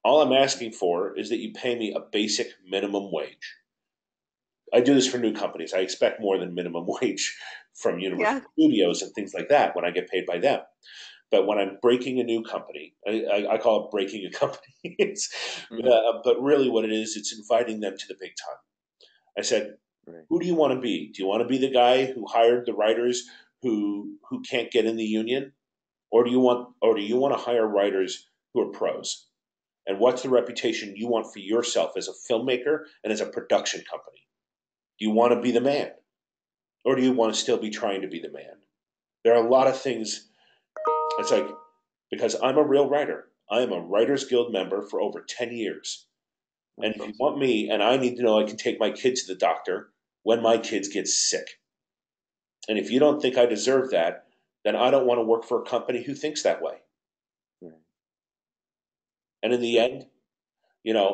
All I'm asking for is that you pay me a basic minimum wage. I do this for new companies. I expect more than minimum wage from Universal Yeah. Studios and things like that when I get paid by them. But when I'm breaking a new company, I call it breaking a company. Hmm. But really, what it is, it's inviting them to the big time. I said, Right. who do you want to be? Do you want to be the guy who hired the writers who can't get in the union, or do you want to hire writers who are pros? And what's the reputation you want for yourself as a filmmaker and as a production company? Do you want to be the man, or do you want to still be trying to be the man? There are a lot of things. It's like, because I'm a real writer. I am a Writers Guild member for over 10 years. And That's if you awesome. want me, and I need to know I can take my kids to the doctor when my kids get sick. And if you don't think I deserve that, then I don't want to work for a company who thinks that way. Right. And in the Right. end,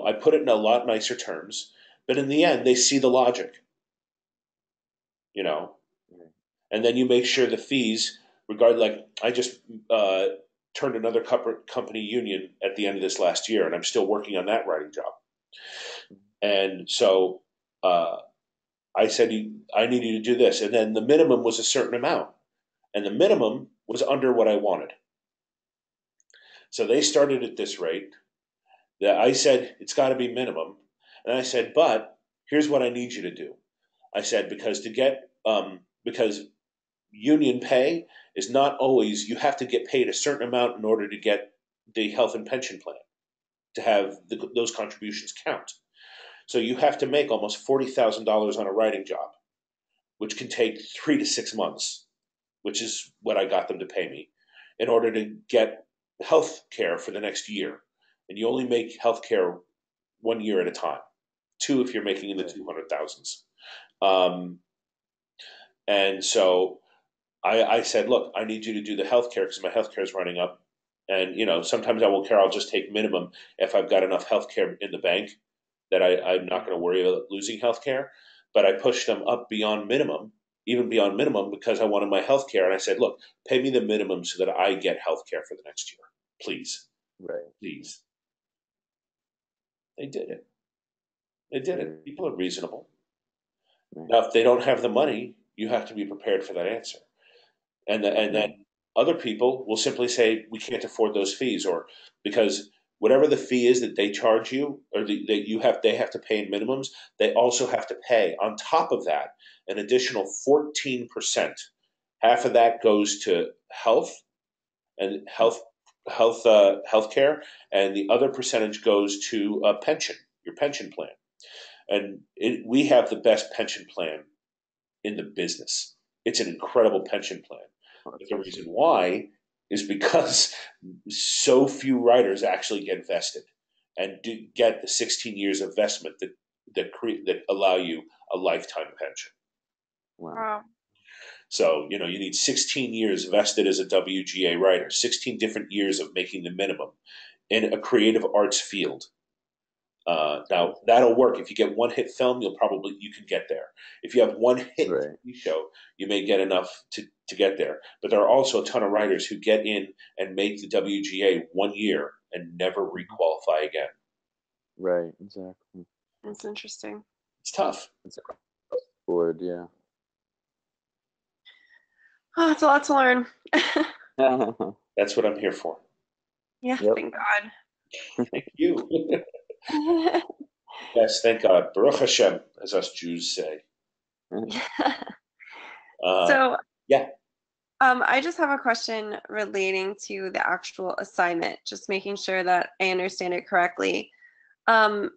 I put it in a lot nicer terms, but in the end, they see the logic, you know, Right. and then you make sure the fees, regard like I just uh, turned another company union at the end of this last year, and I'm still working on that writing job. And so uh, I said, I need you to do this. And then the minimum was a certain amount, and the minimum was under what I wanted. So they started at this rate. That I said, it's got to be minimum. And I said, but here's what I need you to do. I said, because union pay is not always, you have to get paid a certain amount in order to get the health and pension plan to have those contributions count. So you have to make almost $40,000 on a writing job, which can take 3 to 6 months, which is what I got them to pay me, in order to get health care for the next year. And you only make health care 1 year at a time, two if you're making in the 200,000s. And so I said, look, I need you to do the healthcare because my healthcare is running up. And, sometimes I won't care. I'll just take minimum if I've got enough healthcare in the bank that I'm not going to worry about losing healthcare. But I pushed them up beyond minimum, even beyond minimum, because I wanted my healthcare. And I said, look, pay me the minimum so that I get healthcare for the next year. Please. Right. Please. They did it. They did it. People are reasonable. Right. Now, if they don't have the money, you have to be prepared for that answer. And then other people will simply say we can't afford those fees, or because whatever the fee is that they charge you or that they have to pay in minimums, they also have to pay on top of that an additional 14%. Half of that goes to health care, and the other percentage goes to pension, your pension plan. And we have the best pension plan in the business. It's an incredible pension plan. But the reason why is because so few writers actually get vested and do get the 16 years of investment that allow you a lifetime pension. Wow. So, you need 16 years vested as a WGA writer, 16 different years of making the minimum in a creative arts field. Now that'll work. If you get one hit film, you can get there. If you have one hit TV show, you may get enough to get there. But there are also a ton of writers who get in and make the WGA 1 year and never requalify again. Right, exactly. That's interesting. It's tough. It's across the board, yeah. Oh, it's a lot to learn. That's what I'm here for. Yeah, Yep. thank God. Thank you. Yes, thank God. Baruch Hashem, as us Jews say. So, yeah. I just have a question relating to the actual assignment, just making sure that I understand it correctly. For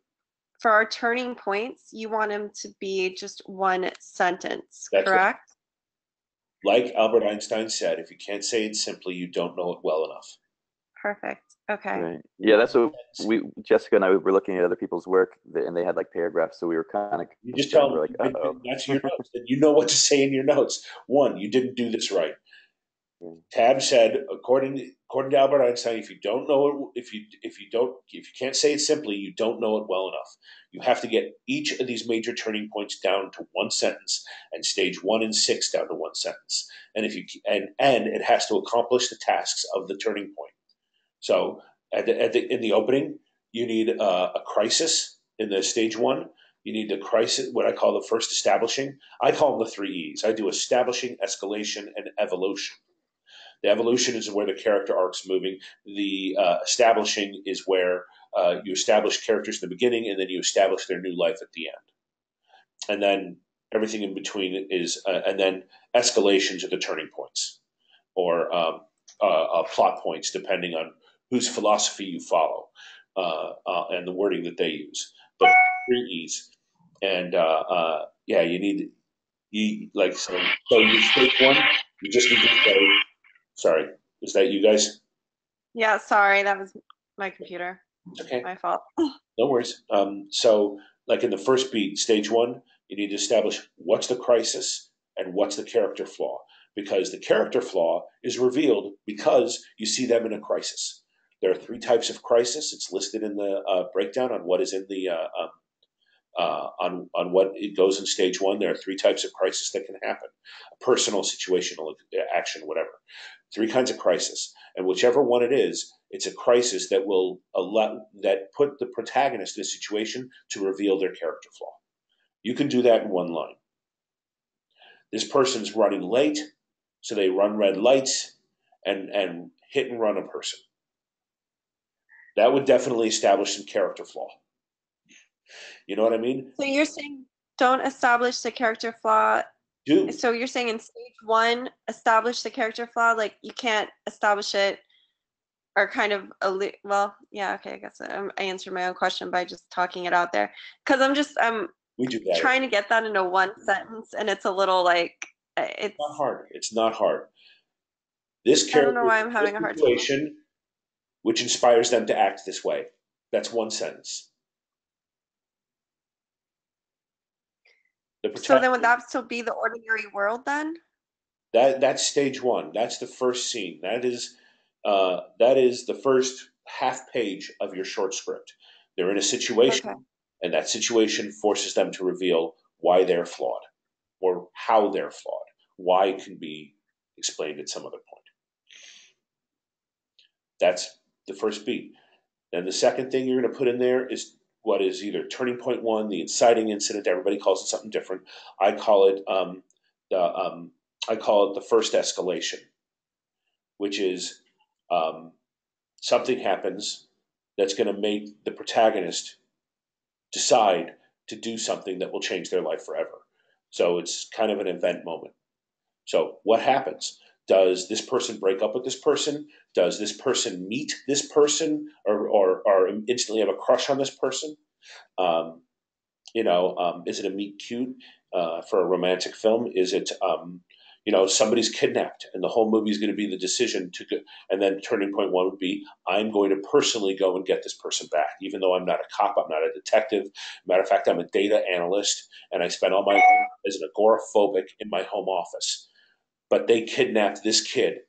our turning points, you want them to be just one sentence, That's correct? Like Albert Einstein said, if you can't say it simply, you don't know it well enough. Perfect. Okay. Right. Yeah, that's what Jessica and I were looking at other people's work, and they had like paragraphs, so we were kind of You just tell them, like, uh-oh. That's your notes. And you know what to say in your notes. One, you didn't do this right. Tabb said, according to Albert Einstein, if you don't know it, if you can't say it simply, you don't know it well enough. You have to get each of these major turning points down to one sentence, and stage 1 and 6 down to one sentence. And it has to accomplish the tasks of the turning point. So in the opening, you need a crisis in the stage 1. You need the crisis, what I call the first establishing. I call them the 3 E's. I do establishing, escalation, and evolution. The evolution is where the character arc's moving. The establishing is where you establish characters in the beginning, and then you establish their new life at the end. And then everything in between is, and then escalations are the turning points, or plot points, depending on whose philosophy you follow and the wording that they use. But 3 E's, and you like so you stage 1. You just need to say. Sorry, is that you guys? Yeah, sorry, that was my computer. Okay. My fault. No worries. So, like in the first beat, stage 1, you need to establish what's the crisis and what's the character flaw. Because the character flaw is revealed because you see them in a crisis. There are 3 types of crisis. It's listed in the breakdown on what is in the on what it goes in stage 1. There are 3 types of crisis that can happen: a personal, situational, action, whatever. 3 kinds of crisis, and whichever one it is, it's a crisis that will that put the protagonist in a situation to reveal their character flaw. You can do that in 1 line. This person's running late, so they run red lights and hit and run a person. That would definitely establish some character flaw. You know what I mean? So you're saying don't establish the character flaw. Do. So you're saying in stage 1, establish the character flaw, like you can't establish it are kind of well, yeah, okay, I guess I answered my own question by just talking it out there because I'm We do that. trying to get that into one sentence and it's a little like Not it's hard. It's not hard. This I don't know character, why I'm this having a hard time. situation, which inspires them to act this way. That's one sentence. The So then protagonist, would that still be the ordinary world then? that's stage one. That's the first scene. That is the first half page of your short script. They're in a Okay. situation, and that situation forces them to reveal why they're flawed or how they're flawed. Why can be explained at some other point. That's the first beat. Then the second thing you're going to put in there is what is either turning point one, the inciting incident. Everybody calls it something different. I call it the I call it the first escalation, which is um, something happens that's going to make the protagonist decide to do something that will change their life forever. So it's kind of an event moment. So what happens? Does this person break up with this person? Does this person meet this person or instantly have a crush on this person? Um, is it a meet cute for a romantic film? Is it, somebody's kidnapped and the whole movie is going to be the decision to go, and then turning point one would be, I'm going to personally go and get this person back, even though I'm not a cop, I'm not a detective. Matter of fact, I'm a data analyst and I spent all my life as an agoraphobic in my home office. But they kidnapped this kid,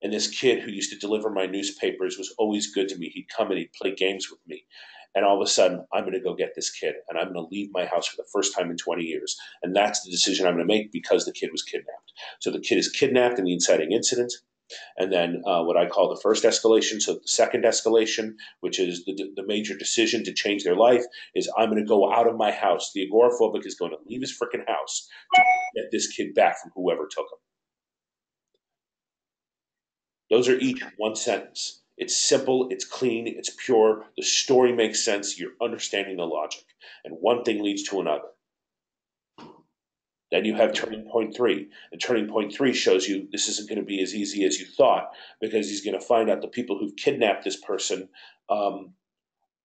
and this kid who used to deliver my newspapers was always good to me. He'd come and he'd play games with me. And all of a sudden, I'm going to go get this kid, and I'm going to leave my house for the first time in 20 years. And that's the decision I'm going to make because the kid was kidnapped. So the kid is kidnapped in the inciting incident. And then what I call the first escalation. So the second escalation, which is the major decision to change their life, is I'm going to go out of my house. The agoraphobic is going to leave his freaking house to get this kid back from whoever took him. Those are each one sentence. It's simple, it's clean, it's pure. The story makes sense. You're understanding the logic. And one thing leads to another. Then you have turning point three. And turning point three shows you this isn't going to be as easy as you thought because he's going to find out the people who've kidnapped this person um,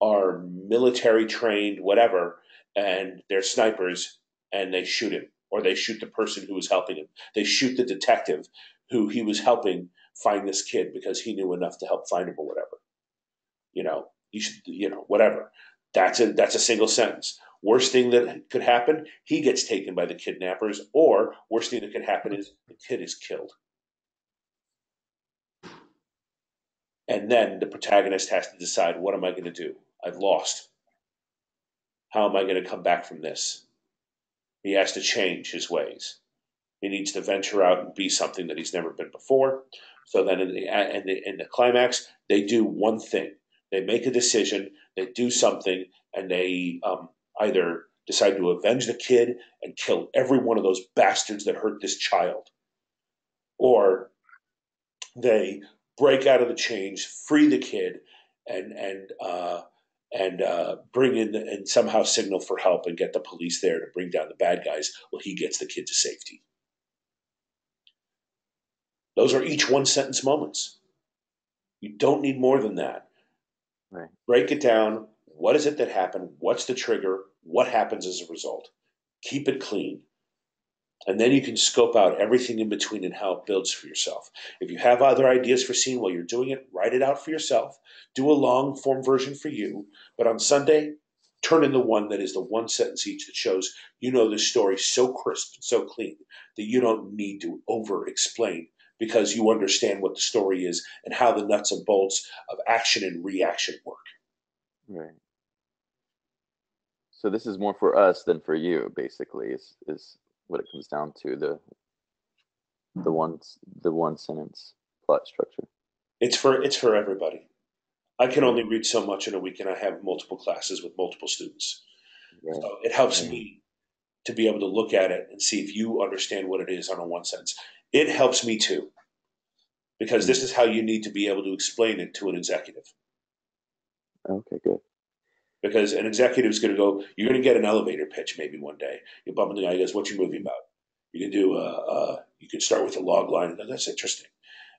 are military trained, whatever, and they're snipers and they shoot him. Or they shoot the person who was helping him. They shoot the detective who he was helping find this kid because he knew enough to help find him or whatever. You should, whatever. That's a single sentence. Worst thing that could happen, he gets taken by the kidnappers, or worst thing that could happen is the kid is killed. And then the protagonist has to decide, what am I going to do? I've lost. How am I going to come back from this? He has to change his ways. He needs to venture out and be something that he's never been before. So then in the climax, they do one thing. They make a decision, they do something, and they either decide to avenge the kid and kill every one of those bastards that hurt this child, or they break out of the chains, free the kid, and bring in and somehow signal for help and get the police there to bring down the bad guys. Well, he gets the kid to safety. Those are each one sentence moments. You don't need more than that. Right. Break it down. What is it that happened? What's the trigger? What happens as a result? Keep it clean. And then you can scope out everything in between and how it builds for yourself. If you have other ideas for scene while you're doing it, write it out for yourself. Do a long form version for you. But on Sunday, turn in the one that is the one sentence each that shows you know this story so crisp and so clean that you don't need to over explain because you understand what the story is and how the nuts and bolts of action and reaction work. Right. So this is more for us than for you, basically, is what it comes down to, the one sentence plot structure. It's for everybody. I can Right. only read so much in a week, and I have multiple classes with multiple students. Right. So it helps Right. me to be able to look at it and see if you understand what it is on a one sentence. It helps me too, because this Mm. is how you need to be able to explain it to an executive. Okay, good. Because an executive is going to go, you're going to get an elevator pitch maybe one day. You bump into the guy, he goes, "What's your movie about?" You can do, you can start with a log line and go, "That's interesting."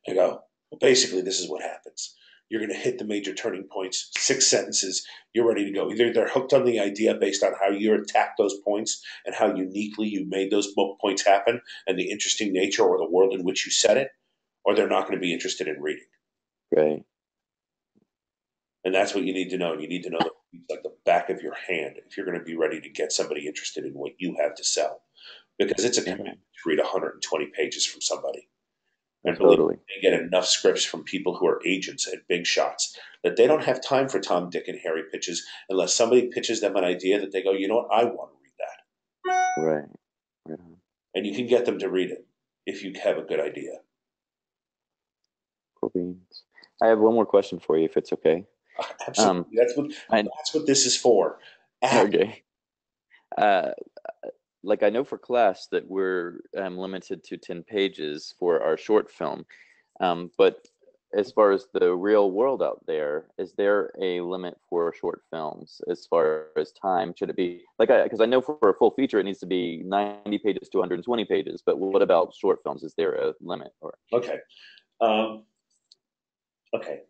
And I go, "Well, basically, this is what happens." You're going to hit the major turning points, 6 sentences, you're ready to go. Either they're hooked on the idea based on how you attack those points and how uniquely you made those points happen and the interesting nature or the world in which you set it, or they're not going to be interested in reading. Right. And that's what you need to know. You need to know that it's like the back of your hand if you're going to be ready to get somebody interested in what you have to sell. Because it's a commitment to read 120 pages from somebody. And believe me, Totally. they get enough scripts from people who are agents and big shots that they don't have time for Tom, Dick, and Harry pitches unless somebody pitches them an idea that they go, you know what, I want to read that. Right. Right. And you can get them to read it if you have a good idea. Cool beans. I have one more question for you, if it's okay. Absolutely. That's what this is for. Okay. Uh, like I know for class that we're limited to 10 pages for our short film. But as far as the real world out there, is there a limit for short films as far as time? Should it be because I know for a full feature, it needs to be 90 pages to 120 pages, but what about short films? Is there a limit? Okay. Okay.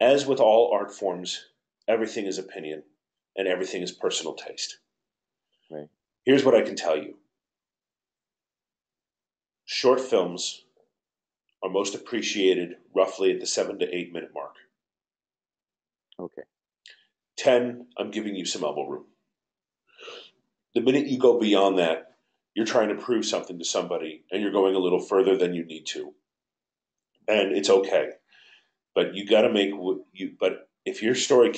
As with all art forms, everything is opinion and everything is personal taste. Right. Here's what I can tell you. Short films are most appreciated roughly at the 7 to 8 minute mark. Okay. 10, I'm giving you some elbow room. The minute you go beyond that, you're trying to prove something to somebody and you're going a little further than you need to. And it's okay. But you got to but if your story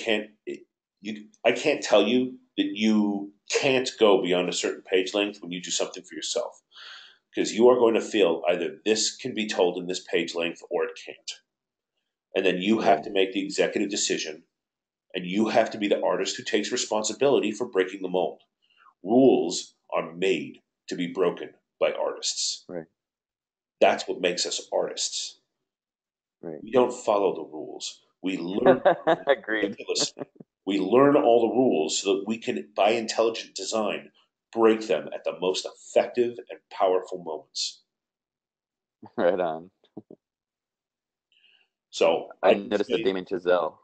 I can't tell you that you can't go beyond a certain page length when you do something for yourself. Because you are going to feel either this can be told in this page length or it can't. And then you have to make the executive decision, and you have to be the artist who takes responsibility for breaking the mold. Rules are made to be broken by artists. Right. That's what makes us artists. Right. We don't follow the rules. We learn Agreed. We learn all the rules so that we can, by intelligent design, break them at the most effective and powerful moments. Right on. So I noticed that Damien Chazelle.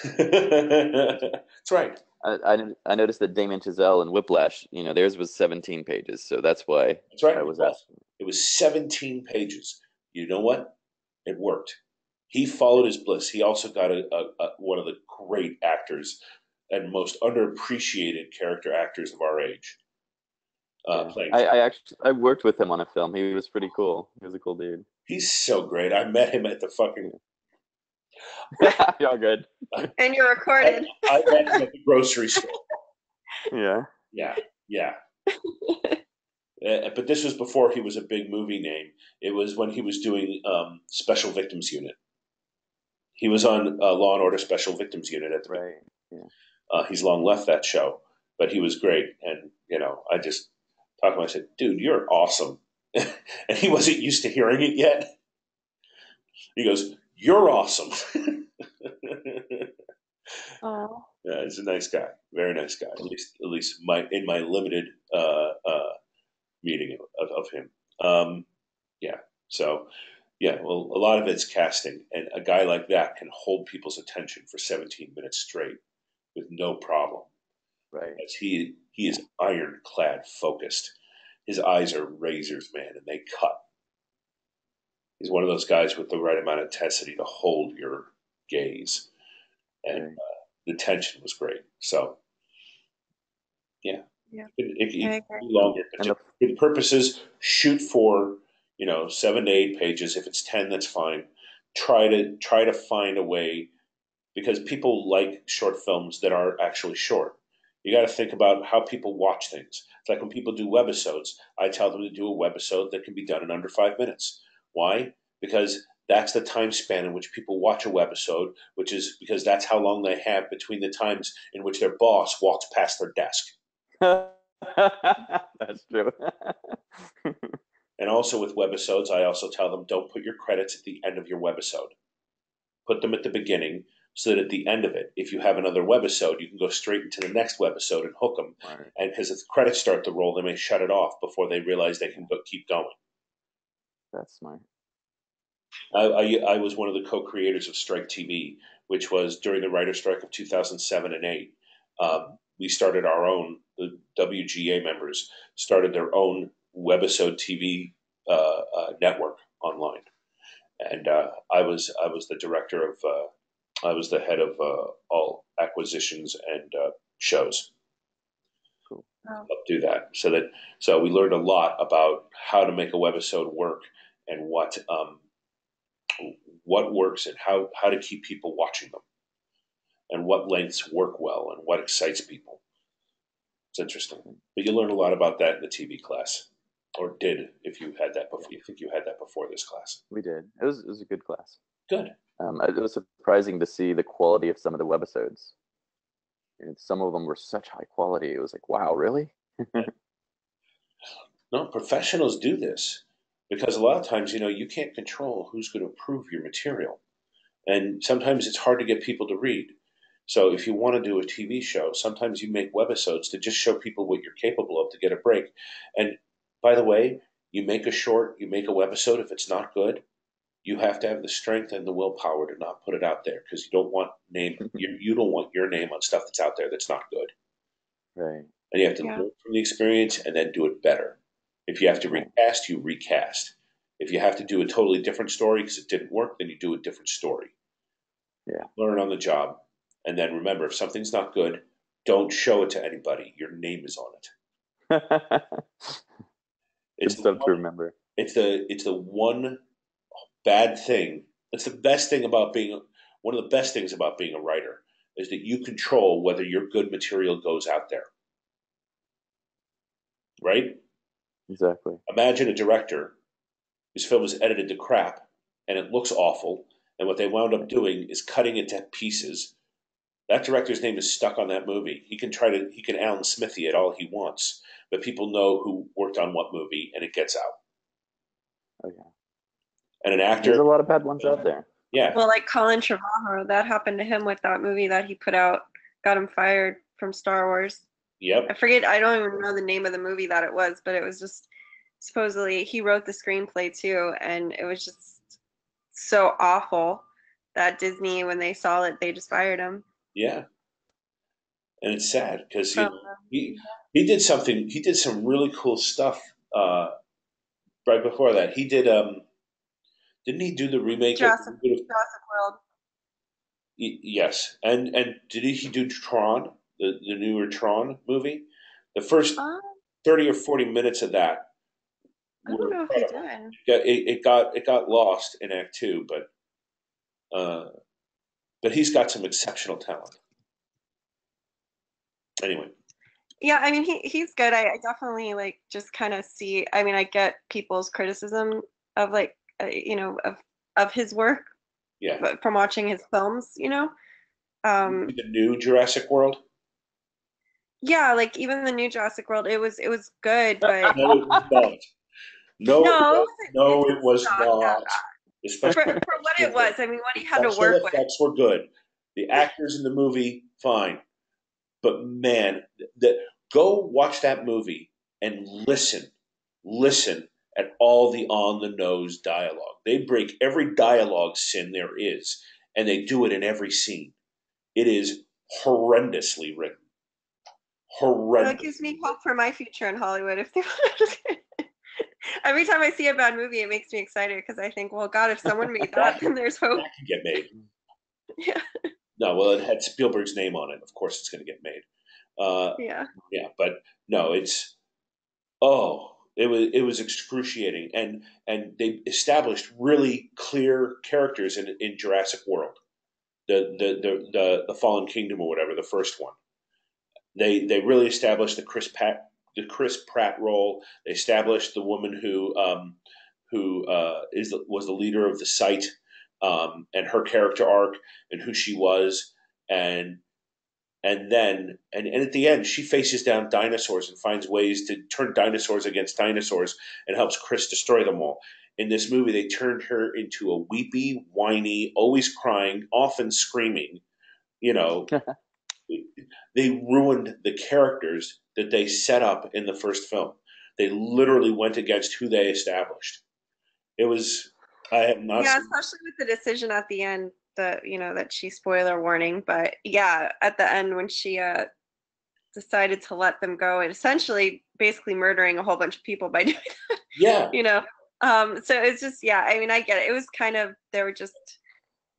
That's right. I noticed that Damien Chazelle and Whiplash, theirs was 17 pages, so that's why That's right. I was asking. It was 17 pages. You know what? It worked. He followed his bliss. He also got one of the great actors and most underappreciated character actors of our age. Playing. I worked with him on a film. He was pretty cool. He was a cool dude. He's so great. I met him at the fucking. Y'all good. And you're recorded. I met him at the grocery store. Yeah. Yeah. But this was before he was a big movie name. It was when he was doing Special Victims Unit. He was on Law and Order Special Victims Unit at the right. Yeah. He's long left that show, but he was great. And I just talked to him. I said, "Dude, you're awesome," and he wasn't used to hearing it yet. He goes, "You're awesome." Oh. Yeah, he's a nice guy, very nice guy. At least in my limited meeting of him. Yeah. So, yeah. Well, a lot of it's casting, and a guy like that can hold people's attention for 17 minutes straight with no problem. Right. Because he is ironclad focused. His eyes are razors, man, and they cut. He's one of those guys with the right amount of intensity to hold your gaze, and the tension was great. So, yeah. It can be longer, but just for the purposes, shoot for 7 to 8 pages. If it's 10, that's fine. Try to find a way, because people like short films that are actually short. You got to think about how people watch things. It's like when people do webisodes, I tell them to do a webisode that can be done in under 5 minutes. Why? Because that's the time span in which people watch a webisode, which is because that's how long they have between the times in which their boss walks past their desk. That's true. And also with webisodes, I also tell them, don't put your credits at the end of your webisode. Put them at the beginning, so that at the end of it, if you have another webisode, you can go straight into the next webisode and hook them. Right. And because if the credits start to roll, they may shut it off before they realize they can keep going. That's smart. I was one of the co-creators of Strike TV, which was during the writer strike of 2007 and 8. We started our own. The WGA members started their own webisode TV network online, and I was the director of. I was the head of all acquisitions and shows. Cool. Oh. Help do that. So we learned a lot about how to make a webisode work and what works and how to keep people watching them and what lengths work well and what excites people. It's interesting, but you learn a lot about that in the TV class, or did if you had that before. Yeah, You think you had that before this class? we did. It was a good class. Good. It was surprising to see the quality of some of the webisodes. And some of them were such high quality. It was like, wow, really? No, professionals do this because a lot of times, you can't control who's going to approve your material. And sometimes it's hard to get people to read. So if you want to do a TV show, sometimes you make webisodes to just show people what you're capable of to get a break. And by the way, you make a short, you make a webisode, if it's not good, you have to have the strength and the willpower to not put it out there because you don't want your name on stuff that's out there that's not good. Right. And you have to Yeah. learn from the experience and then do it better. If you have to Right. recast, you recast. If you have to do a totally different story because it didn't work, then you do a different story. Yeah. Learn on the job. And then remember, if something's not good, don't show it to anybody. Your name is on it. It's Good the stuff to one, remember. it's the one bad thing. It's the best thing about being one of the best things about being a writer is that you control whether your good material goes out there. Right? Exactly. Imagine a director whose film is edited to crap and it looks awful, and what they wound up doing is cutting it to pieces. That director's name is stuck on that movie. He can Alan Smithy it all he wants, but people know who worked on what movie, and it gets out. Oh yeah. And an There's actor, a lot of bad ones out there. yeah, Well, like Colin Trevorrow, that happened to him with that movie that he put out, got him fired from Star Wars. I yep, forget, I don't even know the name of the movie that it was, but it was just supposedly he wrote the screenplay too, and it was just so awful that Disney, when they saw it, they just fired him yeah, and it's sad because from he he did something. He did some really cool stuff. Right before that, he did. Didn't he do the remake of? Jurassic World. Yes, and did he do Tron, the newer Tron movie? The first Uh, 30 or 40 minutes of that I don't were know if he incredible. did. It got lost in Act Two, uh, but he's got some exceptional talent. Anyway, Yeah, I mean he's good. I definitely like just kind of see. I mean, I get people's criticism of like of his work, yeah, but from watching his films. the new Jurassic World. Yeah, like even the new Jurassic World, it was good, but No, it was not. No, it no, was, no, it's it was not that not. bad. The For special for effects what were it good. was, I mean, what The he had to special work with. effects were good. The actors in the movie, fine. But man, go watch that movie and listen at all the on the nose dialogue. They break every dialogue sin there is, and they do it in every scene. It is horrendously written. That Horrendous. gives me hope for my future in Hollywood. If they every time I see a bad movie, it makes me excited because I think, well, God, if someone made That that, then there's hope. that can get made. Yeah, No, well, it had Spielberg's name on it. Of course, it's going to get made. Uh, yeah. yeah, but no, it was excruciating, and they established really clear characters in Jurassic World, the Fallen Kingdom or whatever, the first one. They really established the Chris Pratt role. They established the woman who was the leader of the site, and her character arc and who she was, and and at the end she faces down dinosaurs and finds ways to turn dinosaurs against dinosaurs and helps Chris destroy them all. In this movie, they turned her into a weepy, whiny, always crying, often screaming. You know, they ruined the characters that they set up in the first film. They literally went against who they established. It was. I have not Yeah, seen. especially with the decision at the end that, that she spoiler warning, but yeah, at the end when she decided to let them go and essentially basically murdering a whole bunch of people by doing Yeah, you know. So it's just, yeah, I mean, I get it. It was kind of, there was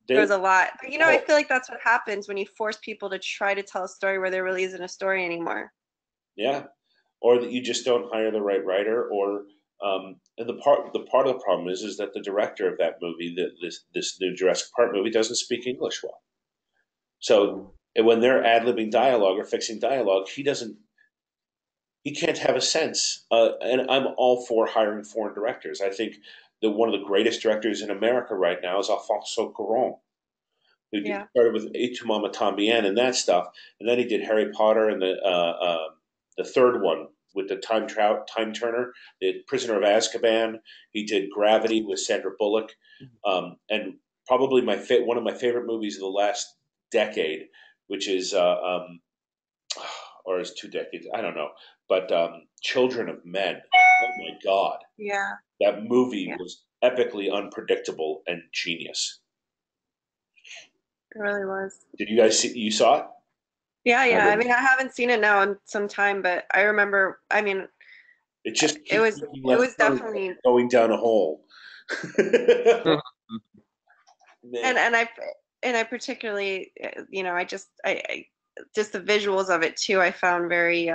they. a lot. But, I Oh, feel like that's what happens when you force people to try to tell a story where there really isn't a story anymore. yeah, or that you just don't hire the right writer, or and the part of the problem is that the director of that movie, this new Jurassic Park movie, doesn't speak English well. So and when they're ad libbing dialogue or fixing dialogue, he can't have a sense. And I'm all for hiring foreign directors. I think that one of the greatest directors in America right now is Alfonso Cuarón, who Yeah. started with Et tu Mama Tambien and that stuff, and then he did Harry Potter and the third one with the time turner, the Prisoner of Azkaban. He did Gravity with Sandra Bullock, and probably one of my favorite movies of the last decade, which is or is 2 decades, I don't know, but Children of Men. Oh my God, Yeah. that movie Yeah. was epically unpredictable and genius. It really was. Did you guys see? You saw it? Yeah, I yeah. I didn't. mean, I haven't seen it now in some time, but I remember, I mean, It just it keeps was making it left was turns definitely going down a hole. and Man, I particularly, I just the visuals of it too, I found very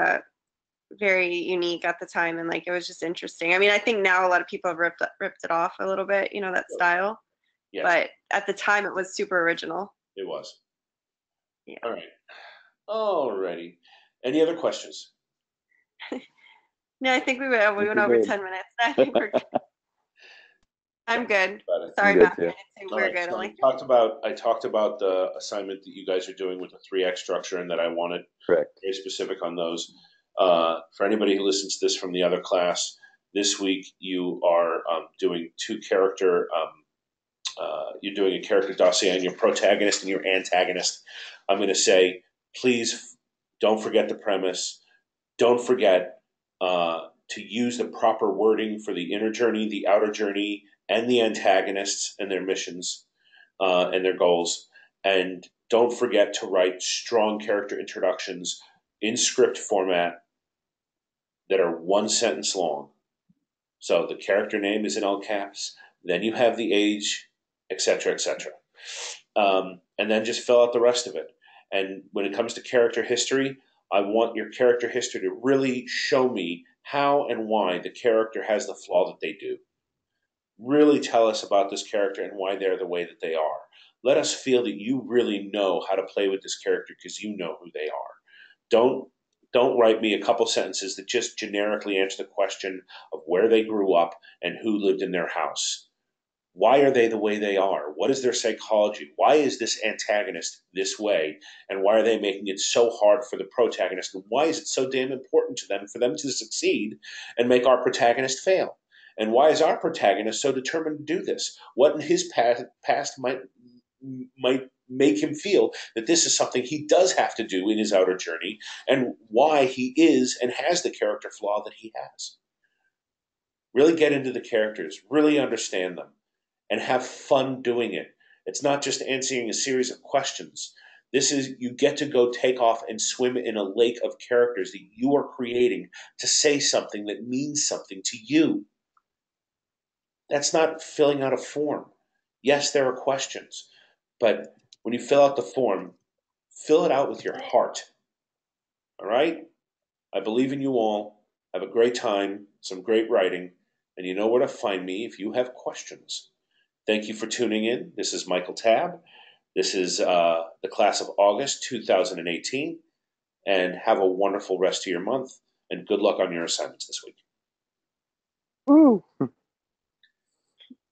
unique at the time, and like it was just interesting. I mean, I think now a lot of people have ripped it off a little bit, that style, yes, but at the time it was super original. it was. Yeah. All right. Alrighty. Any other questions? No, I think I we think went we're over good. 10 minutes. I think we're good. I'm good. About it. I'm Sorry, good Matthew. too. I didn't say All we're right. good. I'm So like, I talked about the assignment that you guys are doing with the 3x structure, and that I wanted Correct. very specific on those. For anybody who listens to this from the other class, this week you are doing two character. You're doing a character dossier on your protagonist and your antagonist. I'm going to say, please don't forget the premise. Don't forget to use the proper wording for the inner journey, the outer journey, and the antagonists and their missions and their goals. And don't forget to write strong character introductions in script format that are one sentence long. So the character name is in all caps. Then you have the age, etc., etc. And then just fill out the rest of it. And when it comes to character history, I want your character history to really show me how and why the character has the flaw that they do. Really tell us about this character and why they're the way that they are. Let us feel that you really know how to play with this character because you know who they are. Don't don't write me a couple sentences that just generically answer the question of where they grew up and who lived in their house. Why are they the way they are? What is their psychology? Why is this antagonist this way? And why are they making it so hard for the protagonist? And why is it so damn important to them for them to succeed and make our protagonist fail? And why is our protagonist so determined to do this? What in his past might make him feel that this is something he does have to do in his outer journey, and why he is and has the character flaw that he has. Really get into the characters, really understand them, and have fun doing it. It's not just answering a series of questions. This is, you get to go take off and swim in a lake of characters that you are creating to say something that means something to you. That's not filling out a form. Yes, there are questions, but when you fill out the form, fill it out with your heart. All right? I believe in you all. Have a great time, some great writing, and you know where to find me if you have questions. Thank you for tuning in. This is Michael Tabb. This is the class of August 2018. And have a wonderful rest of your month. And good luck on your assignments this week. Woo!